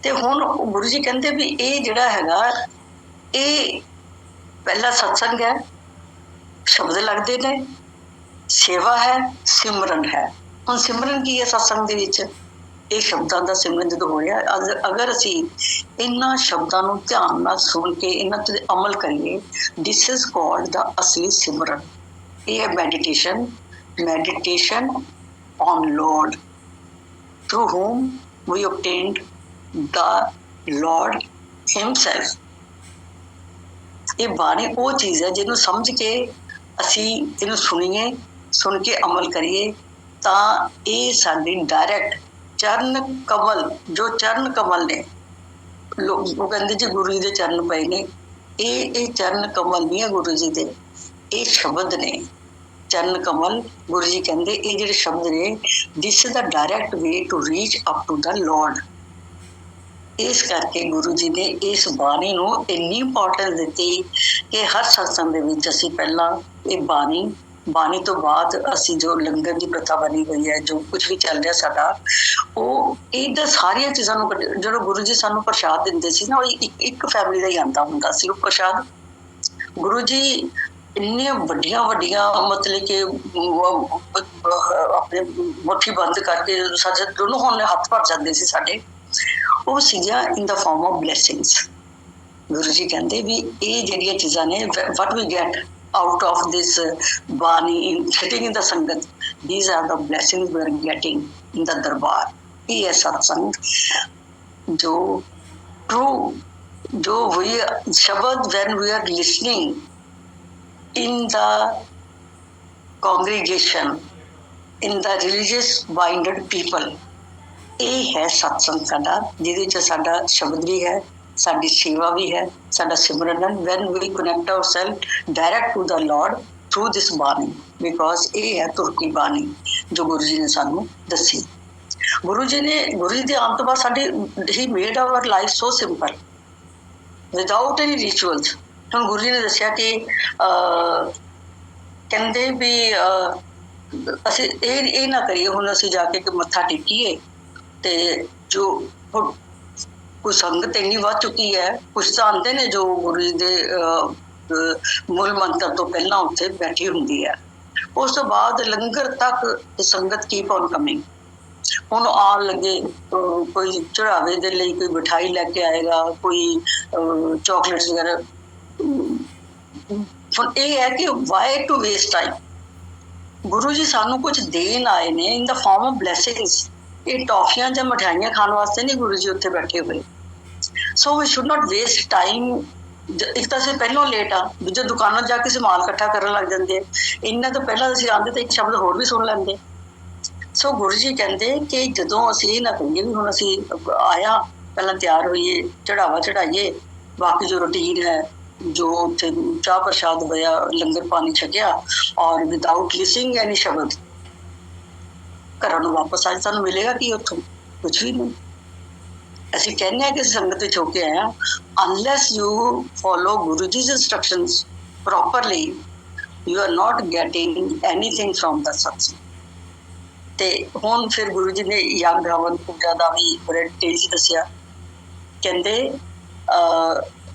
ਤੇ ਹੁਣ ਗੁਰੂ ਜੀ ਕਹਿੰਦੇ ਵੀ ਇਹ ਜਿਹੜਾ ਹੈਗਾ ਇਹ ਪਹਿਲਾ ਸਤਸੰਗ ਹੈ, ਸ਼ਬਦ ਲੱਗਦੇ ਨੇ, ਸੇਵਾ ਹੈ, ਸਿਮਰਨ ਹੈ। ਹੁਣ ਸਿਮਰਨ ਕੀ ਹੈ ਸਤਸੰਗ ਦੇ ਵਿੱਚ? ਇਹ ਸ਼ਬਦਾਂ ਦਾ ਸਿਮਰਨ ਜਦੋਂ ਹੋਇਆ, ਅਗਰ ਅਸੀਂ ਇਹਨਾਂ ਸ਼ਬਦਾਂ ਨੂੰ ਧਿਆਨ ਨਾਲ ਸੁਣ ਕੇ ਇਹਨਾਂ ਤੇ ਅਮਲ ਕਰੀਏ, ਦਿਸ ਇਜ਼ ਕਾਲਡ ਦਾ ਅਸਲੀ ਸਿਮਰਨ। ਇਹ ਹੈ meditation, meditation on Lord, through whom we obtained the Lord himself। ਇਹ ਬਾਣੀ ਉਹ ਚੀਜ਼ ਹੈ ਜਿਹਨੂੰ ਸਮਝ ਕੇ ਅਸੀਂ ਇਹਨੂੰ ਸੁਣੀਏ, ਸੁਣ ਕੇ ਅਮਲ ਕਰੀਏ ਤਾਂ ਇਹ ਸਾਡੀ ਡਾਇਰੈਕਟ ਚਰਨ ਕਮਲ, ਜੋ ਚਰਨ ਕਮਲ ਨੇ, ਲੋਕ ਕਹਿੰਦੇ ਜੀ ਗੁਰੂ ਜੀ ਦੇ ਚਰਨ ਪਏ ਨੇ, ਇਹ ਚਰਨ ਕਮਲ ਨਹੀਂ ਹੈ ਗੁਰੂ ਜੀ ਦੇ, ਇਹ ਸ਼ਬਦ ਨੇ ਚਰਨ ਕਮਲ। ਗੁਰੂ ਜੀ ਕਹਿੰਦੇ ਇਹ ਜਿਹੜੇ ਸ਼ਬਦ ਨੇ, this is the direct way to reach up to the Lord। ਇਸ ਕਰਕੇ ਗੁਰੂ ਜੀ ਨੇ ਇਸ ਬਾਣੀ ਨੂੰ ਇੰਨੀ ਇੰਪੋਰਟੈਂਸ ਦਿੱਤੀ ਕਿ ਹਰ ਸਤਸੰਗ ਦੇ ਵਿੱਚ ਅਸੀਂ ਪਹਿਲਾਂ ਇਹ ਬਾਣੀ ਤੋਂ ਬਾਅਦ ਅਸੀਂ ਜੋ ਲੰਗਰ ਦੀ ਪ੍ਰਥਾ ਬਣੀ ਹੋਈ ਹੈ, ਜੋ ਕੁਝ ਵੀ ਚੱਲ ਰਿਹਾ ਸਾਡਾ, ਉਹ ਇਹਦਾ ਸਾਰੀਆਂ ਚੀਜ਼ਾਂ ਨੂੰ ਜਦੋਂ ਗੁਰੂ ਜੀ ਸਾਨੂੰ ਪ੍ਰਸ਼ਾਦ ਦਿੰਦੇ ਸੀ ਨਾ, ਉਹ ਇੱਕ ਫੈਮਿਲੀ ਦਾ ਹੀ ਆਉਂਦਾ ਹੁੰਦਾ ਸੀ ਉਹ ਪ੍ਰਸ਼ਾਦ। ਗੁਰੂ ਜੀ ਇੰਨੀਆਂ ਵੱਡੀਆਂ ਮਤਲਬ ਕਿ ਆਪਣੇ ਮੁੱਠੀ ਬੰਦ ਕਰਕੇ ਸਾਡੇ ਦੋਨੋਂ ਹੁਣ ਹੱਥ ਭਰ ਜਾਂਦੇ ਸੀ ਸਾਡੇ, ਉਹ ਸੀਗੀਆਂ in the form of blessings. Guru ji ਕਹਿੰਦੇ ਵੀ ਇਹ ਜਿਹੜੀਆਂ ਚੀਜ਼ਾਂ ਨੇ, what we get out of this Bani, sitting in the Sangat, these are the blessings we are getting in the Darbar। ये है सत्संग जो true, जो we शब्द when we are listening in the congregation, in the religious minded people, ਇਹ ਹੈ ਸਤਸੰਗ ਸਾਡਾ, ਜਿਹਦੇ 'ਚ ਸਾਡਾ ਸ਼ਬਦ ਵੀ ਹੈ, ਸਾਡੀ ਸੇਵਾ ਵੀ ਹੈ, ਸਾਡਾ ਸਿਮਰਨ ਹੈ। When we connect ourself direct to the Lord through this bani, because ਇਹ ਹੈ ਤੁਰਕੀ ਬਾਣੀ ਜੋ ਗੁਰੂ ਜੀ ਨੇ ਸਾਨੂੰ ਦੱਸੀ। ਗੁਰੂ ਜੀ ਦੇ ਆਉਣ ਤੋਂ ਬਾਅਦ ਸਾਡੇ ਹੀ made our life so simple without any rituals. ਹੁਣ ਗੁਰੂ ਜੀ ਨੇ ਦੱਸਿਆ ਕਿ ਕਹਿੰਦੇ ਵੀ ਅਸੀਂ ਇਹ ਨਾ ਕਰੀਏ, ਹੁਣ ਅਸੀਂ ਜਾ ਕੇ ਮੱਥਾ ਟੇਕੀਏ ਤੇ ਜੋ ਕੋਈ ਸੰਗਤ ਇੰਨੀ ਵੱਧ ਚੁੱਕੀ ਹੈ, ਕੁਛ ਤਾਂ ਆਉਂਦੇ ਨੇ ਜੋ ਗੁਰੂ ਜੀ ਦੇ ਮੂਲ ਮੰਤਰ ਤੋਂ ਪਹਿਲਾਂ ਉੱਥੇ ਬੈਠੀ ਹੁੰਦੀ ਹੈ, ਉਸ ਤੋਂ ਬਾਅਦ ਲੰਗਰ ਤੱਕ ਸੰਗਤ ਕੀਪ ਔਨ ਕਮਿੰਗ। ਹੁਣ ਆਉਣ ਲੱਗੇ, ਕੋਈ ਚੜਾਵੇ ਦੇ ਲਈ ਕੋਈ ਮਿਠਾਈ ਲੈ ਕੇ ਆਏਗਾ, ਕੋਈ ਚਾਕਲੇਟਸ ਵਗੈਰਾ। ਹੁਣ ਇਹ ਹੈ ਕਿ Y to waste time. Guru ji ਸਾਨੂੰ ਕੁਝ ਦੇਣ ਆਏ ਨੇ ਇਨ ਦਾ ਫਾਰਮ ਆਫ ਬਲੈਸਿੰਗਸ। ਇਹ ਟੌਫੀਆਂ ਜਾਂ ਮਠਿਆਈਆਂ ਖਾਣ ਵਾਸਤੇ ਨਹੀਂ ਗੁਰੂ ਜੀ ਉੱਥੇ ਬੈਠੇ ਹੋਏ। So we should not waste time. ਇੱਕ ਤਾਂ ਅਸੀਂ ਪਹਿਲਾਂ ਲੇਟ ਆ, ਦੂਜੇ ਦੁਕਾਨਾਂ ਜਾ ਕੇ ਸਮਾਨ ਇਕੱਠਾ ਕਰਨ ਲੱਗ ਜਾਂਦੇ, ਇਹਨਾਂ ਤੋਂ ਪਹਿਲਾਂ ਅਸੀਂ ਆਉਂਦੇ ਤਾਂ ਇੱਕ ਸ਼ਬਦ ਹੋਰ ਵੀ ਸੁਣ ਲੈਂਦੇ। ਸੋ ਗੁਰੂ ਜੀ ਕਹਿੰਦੇ ਕਿ ਜਦੋਂ ਅਸੀਂ ਇਹ ਨਾ ਕਹੀਏ ਵੀ ਹੁਣ ਅਸੀਂ ਆਇਆ ਪਹਿਲਾਂ ਤਿਆਰ ਹੋਈਏ, ਚੜਾਵਾ ਚੜਾਈਏ, ਬਾਕੀ ਜੋ ਰੂਟੀਨ ਹੈ, ਜੋ ਉੱਥੇ ਚਾਹ ਪ੍ਰਸ਼ਾਦ ਹੋਇਆ, ਲੰਗਰ ਪਾਣੀ ਛਕਿਆ, ਔਰ ਵਿਦਆਊਟ ਲਿਸਨਿੰਗ ਐਨੀ ਸ਼ਬਦ ਘਰਾਂ ਨੂੰ ਵਾਪਸ ਅੱਜ ਸਾਨੂੰ ਮਿਲੇਗਾ ਕੀ ਉੱਥੋਂ? ਕੁਛ ਵੀ ਨਹੀਂ। ਅਸੀਂ ਕਹਿੰਦੇ ਹਾਂ ਕਿ ਸੰਗਤ ਵਿੱਚ ਹੋ ਕੇ ਆਏ ਹਾਂ, unless you follow Guru ji's instructions properly, you are not getting anything from the satsang। ਤੇ ਹੁਣ ਫਿਰ ਗੁਰੂ ਜੀ ਨੇ ਯੱਗ ਹਵਨ ਪੂਜਾ ਦਾ ਵੀ ਬੜੇ ਤੇਜ਼ ਦੱਸਿਆ। ਕਹਿੰਦੇ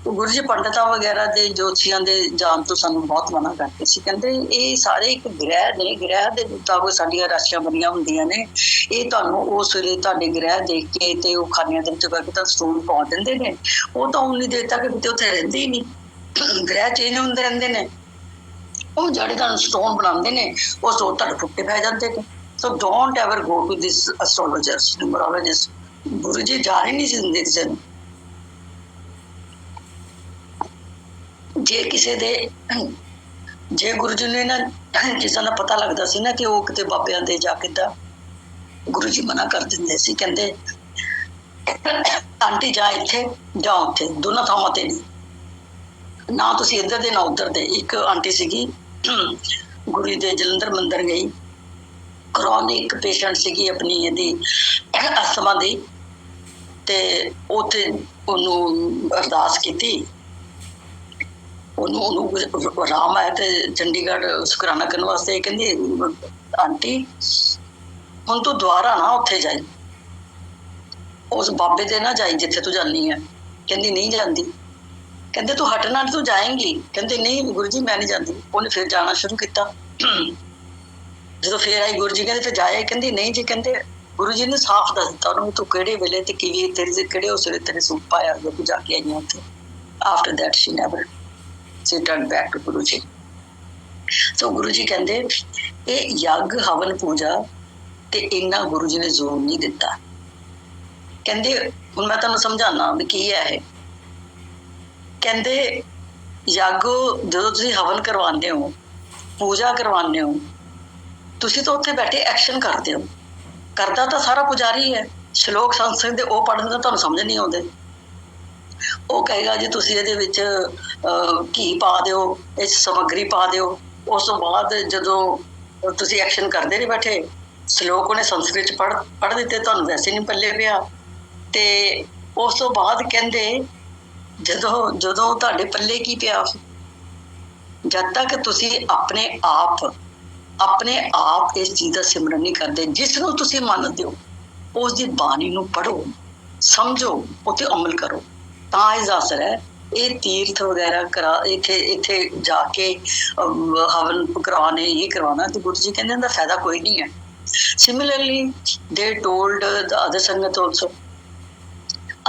ਗੁਰੂ ਜੀ ਪੰਡਤਾਂ ਵਗੈਰਾ ਦੇ ਜੋਤਸ਼ੀਆਂ ਦੇ ਜਾਣ ਤੋਂ ਸਾਨੂੰ ਬਹੁਤ ਮਨਾ ਕਰਦੇ ਸੀ। ਕਹਿੰਦੇ ਇਹ ਸਾਰੇ ਇੱਕ ਗ੍ਰਹਿ ਨੇ, ਗ੍ਰਹਿ ਦੇ ਮੁਤਾਬਕ ਸਾਡੀਆਂ ਰਾਸ਼ੀਆਂ ਬਣੀਆਂ ਹੁੰਦੀਆਂ ਨੇ। ਇਹ ਤੁਹਾਨੂੰ ਉਸ ਵੇਲੇ ਤੁਹਾਡੇ ਗ੍ਰਹਿ ਦੇਖ ਕੇ ਤੇ ਉਹ ਖਾਨਿਆਂ ਦੇ ਵਿੱਚ ਕਰਕੇ ਤਾਂ ਸਟੋਨ ਪਾ ਦਿੰਦੇ ਨੇ। ਉਹ ਤਾਂ ਉਨੀ ਦੇਰ ਤੱਕ ਕਿਤੇ ਉੱਥੇ ਰਹਿੰਦੇ ਹੀ ਨਹੀਂ, ਗ੍ਰਹਿ ਚੇਂਜ ਹੁੰਦੇ ਰਹਿੰਦੇ ਨੇ। ਉਹ ਜਿਹੜੇ ਤੁਹਾਨੂੰ ਸਟੋਨ ਬਣਾਉਂਦੇ ਨੇ ਉਹ ਸਟੋਨ ਤੁਹਾਡੇ ਫੁੱਟੇ ਪੈ ਜਾਂਦੇ ਨੇ। So don't ever go to this astrologers, numerologist. Guru ji ਜਾਣ ਹੀ ਨਹੀਂ ਸੀ ਦਿੰਦੇ ਕਿਸੇ ਨੂੰ। ਜੇ ਗੁਰੂ ਜੀ ਨੇ ਨਾ ਕਿਸੇ ਦਾ ਪਤਾ ਲੱਗਦਾ ਸੀ ਨਾ ਕਿ ਉਹ ਕਿਤੇ ਬਾਬਿਆਂ ਦੇ ਜਾ ਕਿੱਦਾਂ, ਗੁਰੂ ਜੀ ਮਨਾ ਕਰ ਦਿੰਦੇ ਸੀ। ਕਹਿੰਦੇ ਆਂਟੀ ਜਾ ਇੱਥੇ ਜਾ ਉੱਥੇ, ਦੋਨਾਂ ਥਾਵਾਂ ਤੇ ਨਹੀਂ, ਨਾ ਤੁਸੀਂ ਇੱਧਰ ਦੇ ਨਾ ਉੱਧਰ ਦੇ। ਇੱਕ ਆਂਟੀ ਸੀਗੀ ਗੁਰੂ ਦੇ ਜਲੰਧਰ ਮੰਦਿਰ ਗਈ, ਕਰੋਨਿਕ ਪੇਸ਼ੈਂਟ ਸੀਗੀ ਆਪਣੀ ਇਹਦੀ ਅਸਥਮਾ ਦੀ, ਤੇ ਉੱਥੇ ਉਹਨੂੰ ਅਰਦਾਸ ਕੀਤੀ, ਉਹਨੂੰ ਆਰਾਮ ਆਇਆ ਤੇ ਚੰਡੀਗੜ੍ਹ ਸ਼ੁਕਰਾਨਾ ਕਰਨ ਵਾਸਤੇ ਕਹਿੰਦੀ ਆਂਟੀ ਹੁਣ ਤੂੰ ਦੁਬਾਰਾ ਨਾ ਉੱਥੇ ਜਾਈ। ਉਸ ਬਾਬੇ ਦੇ ਨਾ ਜਾਈ ਜਿੱਥੇ ਤੂੰ ਜਾਂਦੀ ਹੈ। ਕਹਿੰਦੀ ਨਹੀਂ ਜਾਂਦੀ। ਕਹਿੰਦੇ ਤੂੰ ਹਟਣਾ ਤੂੰ ਜਾਏਂਗੀ। ਕਹਿੰਦੇ ਨਹੀਂ ਗੁਰੂ ਜੀ ਮੈਂ ਨਹੀਂ ਜਾਂਦੀ। ਉਹਨੇ ਫਿਰ ਜਾਣਾ ਸ਼ੁਰੂ ਕੀਤਾ। ਜਦੋਂ ਫਿਰ ਆਈ ਗੁਰੂ ਜੀ ਕਹਿੰਦੇ ਫਿਰ ਜਾਏ। ਕਹਿੰਦੀ ਨਹੀਂ ਜੀ। ਕਹਿੰਦੇ ਗੁਰੂ ਜੀ ਨੇ ਸਾਫ਼ ਦੱਸ ਦਿੱਤਾ ਉਹਨੂੰ ਤੂੰ ਕਿਹੜੇ ਵੇਲੇ ਤੇ ਕਿਵੇਂ ਤੇਰੇ ਕਿਹੜੇ ਉਸ ਵੇਲੇ ਤੇਰੇ ਸੂਟ ਪਾਇਆ ਜੋ ਤੂੰ ਜਾ ਕੇ ਆਈ ਉੱਥੇ। After that Shri never she turned back to Guru ji. ਸੋ ਗੁਰੂ ਜੀ ਕਹਿੰਦੇ ਇਹ ਯੱਗ ਹਵਨ ਪੂਜਾ ਤੇ ਇੰਨਾ ਗੁਰੂ ਜੀ ਨੇ ਜ਼ੋਰ ਨਹੀਂ ਦਿੱਤਾ। ਕਹਿੰਦੇ ਹੁਣ ਮੈਂ ਤੁਹਾਨੂੰ ਸਮਝਾਉਣਾ ਵੀ ਕੀ ਹੈ ਇਹ। ਕਹਿੰਦੇ ਯੱਗ ਜਦੋਂ ਤੁਸੀਂ ਹਵਨ ਕਰਵਾਉਂਦੇ ਹੋ, ਪੂਜਾ ਕਰਵਾਉਂਦੇ ਹੋ, ਤੁਸੀਂ ਤਾਂ ਉੱਥੇ ਬੈਠੇ ਐਕਸ਼ਨ ਕਰਦੇ ਹੋ। ਕਰਦਾ ਤਾਂ ਸਾਰਾ ਪੁਜਾਰੀ ਹੈ। ਸ਼ਲੋਕ ਸੰਸਕ੍ਰਿਤ ਦੇ ਉਹ ਪੜ੍ਹਨ ਦਾ ਤੁਹਾਨੂੰ ਸਮਝ ਨਹੀਂ ਆਉਂਦੇ। ਉਹ ਕਹੇਗਾ ਜੀ ਤੁਸੀਂ ਇਹਦੇ ਵਿੱਚ ਘੀ ਪਾ ਦਿਓ, ਇਸ ਸਮੱਗਰੀ ਪਾ ਦਿਓ। ਉਸ ਤੋਂ ਬਾਅਦ ਜਦੋਂ ਤੁਸੀਂ ਐਕਸ਼ਨ ਕਰਦੇ ਨਹੀਂ ਬੈਠੇ, ਸ਼ਲੋਕ ਉਹਨੇ ਸੰਸਕ੍ਰਿਤ ਚ ਪੜ੍ਹ ਦਿੱਤੇ, ਤੁਹਾਨੂੰ ਵੈਸੇ ਨਹੀਂ ਪੱਲੇ ਪਿਆ। ਤੇ ਉਸ ਤੋਂ ਬਾਅਦ ਕਹਿੰਦੇ ਜਦੋਂ ਤੁਹਾਡੇ ਪੱਲੇ ਕੀ ਪਿਆ, ਜਦ ਤੱਕ ਤੁਸੀਂ ਆਪਣੇ ਆਪ ਇਸ ਚੀਜ਼ ਦਾ ਸਿਮਰਨ ਨਹੀਂ ਕਰਦੇ, ਜਿਸ ਨੂੰ ਤੁਸੀਂ ਮੰਨਦੇ ਹੋ ਉਸ ਦੀ ਬਾਣੀ ਨੂੰ ਪੜ੍ਹੋ, ਸਮਝੋ, ਉੱਤੇ ਅਮਲ ਕਰੋ, ਤਾਂ ਇਸ ਦਾ ਅਸਰ ਹੈ। ਇਹ ਤੀਰਥ ਵਗੈਰਾ ਇੱਥੇ ਜਾ ਕੇ ਹਵਨ ਕਰਵਾਉਣੇ, ਇਹ ਕਰਵਾਉਣਾ, ਤੇ ਗੁਰੂ ਜੀ ਕਹਿੰਦੇ ਇਹਦਾ ਫਾਇਦਾ ਕੋਈ ਨਹੀਂ ਹੈ। ਸਿਮਿਲਰਲੀ ਦੇ ਟੋਲਡ ਦ ਅਦਰ ਸੰਗਤ ਆਲਸੋ।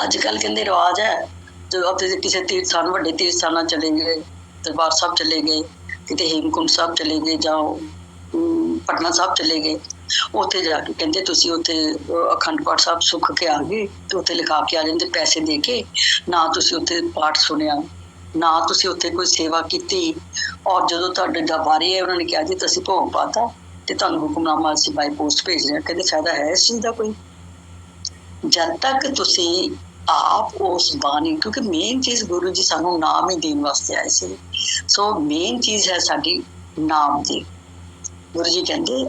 ਅੱਜ ਕੱਲ੍ਹ ਕਹਿੰਦੇ ਰਿਵਾਜ ਹੈ ਜਦੋਂ ਆਪਣੇ ਕਿਸੇ ਤੀਰਥ ਸਥਾਨ, ਵੱਡੇ ਤੀਰਥ ਸਥਾਨਾਂ ਚਲੇ ਗਏ, ਦਰਬਾਰ ਸਾਹਿਬ ਚਲੇ ਗਏ, ਕਿਤੇ ਹੇਮਕੁੰਟ ਸਾਹਿਬ ਚਲੇ ਗਏ, ਜਾਂ ਪਟਨਾ ਸਾਹਿਬ ਚਲੇ ਗਏ, ਉੱਥੇ ਜਾ ਕੇ ਕਹਿੰਦੇ ਤੁਸੀਂ ਉੱਥੇ ਅਖੰਡ ਪਾਠ ਸਾਹਿਬ ਸੁੱਖ ਕੇ ਆ ਗਏ ਤੇ ਉੱਥੇ ਲਿਖਾ ਕੇ ਆ ਜਾਂਦੇ ਪੈਸੇ ਦੇ ਕੇ। ਨਾ ਤੁਸੀਂ ਉੱਥੇ ਪਾਠ ਸੁਣਿਆ, ਨਾ ਤੁਸੀਂ ਉੱਥੇ ਕੋਈ ਸੇਵਾ ਕੀਤੀ, ਔਰ ਜਦੋਂ ਤੁਹਾਡੇ ਦਰਬਾਰੀ ਹੈ ਉਹਨਾਂ ਨੇ ਕਿਹਾ ਜੀ ਤੁਸੀਂ ਭੋਗ ਪਾਤਾ ਤੇ ਤੁਹਾਨੂੰ ਹੁਕਮਨਾਮਾ ਅਸੀਂ ਬਾਈ ਪੋਸਟ ਭੇਜ ਰਹੇ ਹਾਂ। ਕਹਿੰਦੇ ਫਾਇਦਾ ਹੈ ਇਸ ਚੀਜ਼ ਦਾ ਕੋਈ? ਜਦ ਤੱਕ ਤੁਸੀਂ ਆਪ ਉਸ ਬਾਣੀ, ਕਿਉਂਕਿ ਮੇਨ ਚੀਜ਼ ਗੁਰੂ ਜੀ ਸਾਨੂੰ ਨਾਮ ਹੀ ਦੇਣ ਵਾਸਤੇ ਆਏ ਸੀ। ਸੋ ਮੇਨ ਚੀਜ਼ ਹੈ ਸਾਡੀ ਨਾਮ ਦੀ। ਗੁਰੂ ਜੀ ਕਹਿੰਦੇ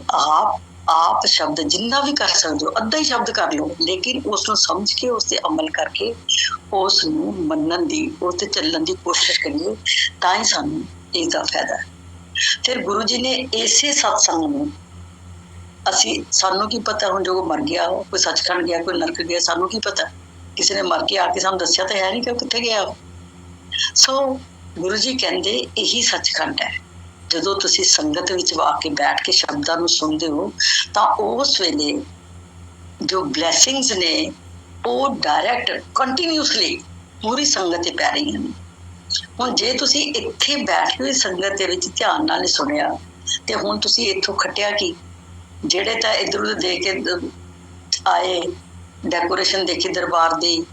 ਆਪ ਸ਼ਬਦ ਜਿੰਨਾ ਵੀ ਕਰ ਸਕਦੇ ਹੋ, ਅੱਧਾ ਹੀ ਸ਼ਬਦ ਕਰ ਲਓ, ਲੇਕਿਨ ਉਸ ਨੂੰ ਸਮਝ ਕੇ ਉਸ ਤੇ ਅਮਲ ਕਰਕੇ ਉਸ ਨੂੰ ਮੰਨਣ ਦੀ, ਉਸ ਤੇ ਚੱਲਣ ਦੀ ਕੋਸ਼ਿਸ਼ ਕਰੀਏ, ਤਾਂ ਹੀ ਸਾਨੂੰ ਇਸ ਦਾ ਫਾਇਦਾ ਹੈ। ਫਿਰ ਗੁਰੂ ਜੀ ਨੇ ਇਸੇ ਸਤਸੰਗ ਨੂੰ ਸਾਨੂੰ ਕੀ ਪਤਾ ਹੁਣ ਜੋ ਮਰ ਗਿਆ, ਕੋਈ ਸੱਚਖੰਡ ਗਿਆ, ਕੋਈ ਨਰਕ ਗਿਆ, ਸਾਨੂੰ ਕੀ ਪਤਾ? ਕਿਸੇ ਨੇ ਮਰ ਕੇ ਆ ਕੇ ਸਾਨੂੰ ਦੱਸਿਆ ਤਾਂ ਹੈ ਨਹੀਂ ਕਿ ਕਿੱਥੇ ਗਿਆ। ਸੋ ਗੁਰੂ ਜੀ ਕਹਿੰਦੇ ਇਹੀ ਸੱਚਖੰਡ ਹੈ। ਜਦੋਂ ਤੁਸੀਂ ਸੰਗਤ ਵਿੱਚ ਆ ਕੇ ਬੈਠ ਕੇ ਸ਼ਬਦਾਂ ਨੂੰ ਸੁਣਦੇ ਹੋ ਤਾਂ ਉਸ ਵੇਲੇ ਜੋ ਬਲੈਸਿੰਗਸ ਨੇ ਉਹ ਡਾਇਰੈਕਟ ਕੰਟੀਨਿਊਸਲੀ ਪੂਰੀ ਸੰਗਤ ਤੇ ਪੈ ਰਹੀਆਂ ਨੇ। ਹੁਣ ਜੇ ਤੁਸੀਂ ਇੱਥੇ ਬੈਠ ਕੇ ਸੰਗਤ ਦੇ ਵਿੱਚ ਧਿਆਨ ਨਾਲ ਸੁਣਿਆ ਤੇ ਹੁਣ ਤੁਸੀਂ ਇੱਥੋਂ ਖੱਟਿਆ ਕੀ? ਜਿਹੜੇ ਤਾਂ ਇੱਧਰ ਉਧਰ ਦੇਖ ਕੇ ਆਏ, ਡੈਕੋਰੇਸ਼ਨ ਦੇਖੀ ਦਰਬਾਰ ਦੀ,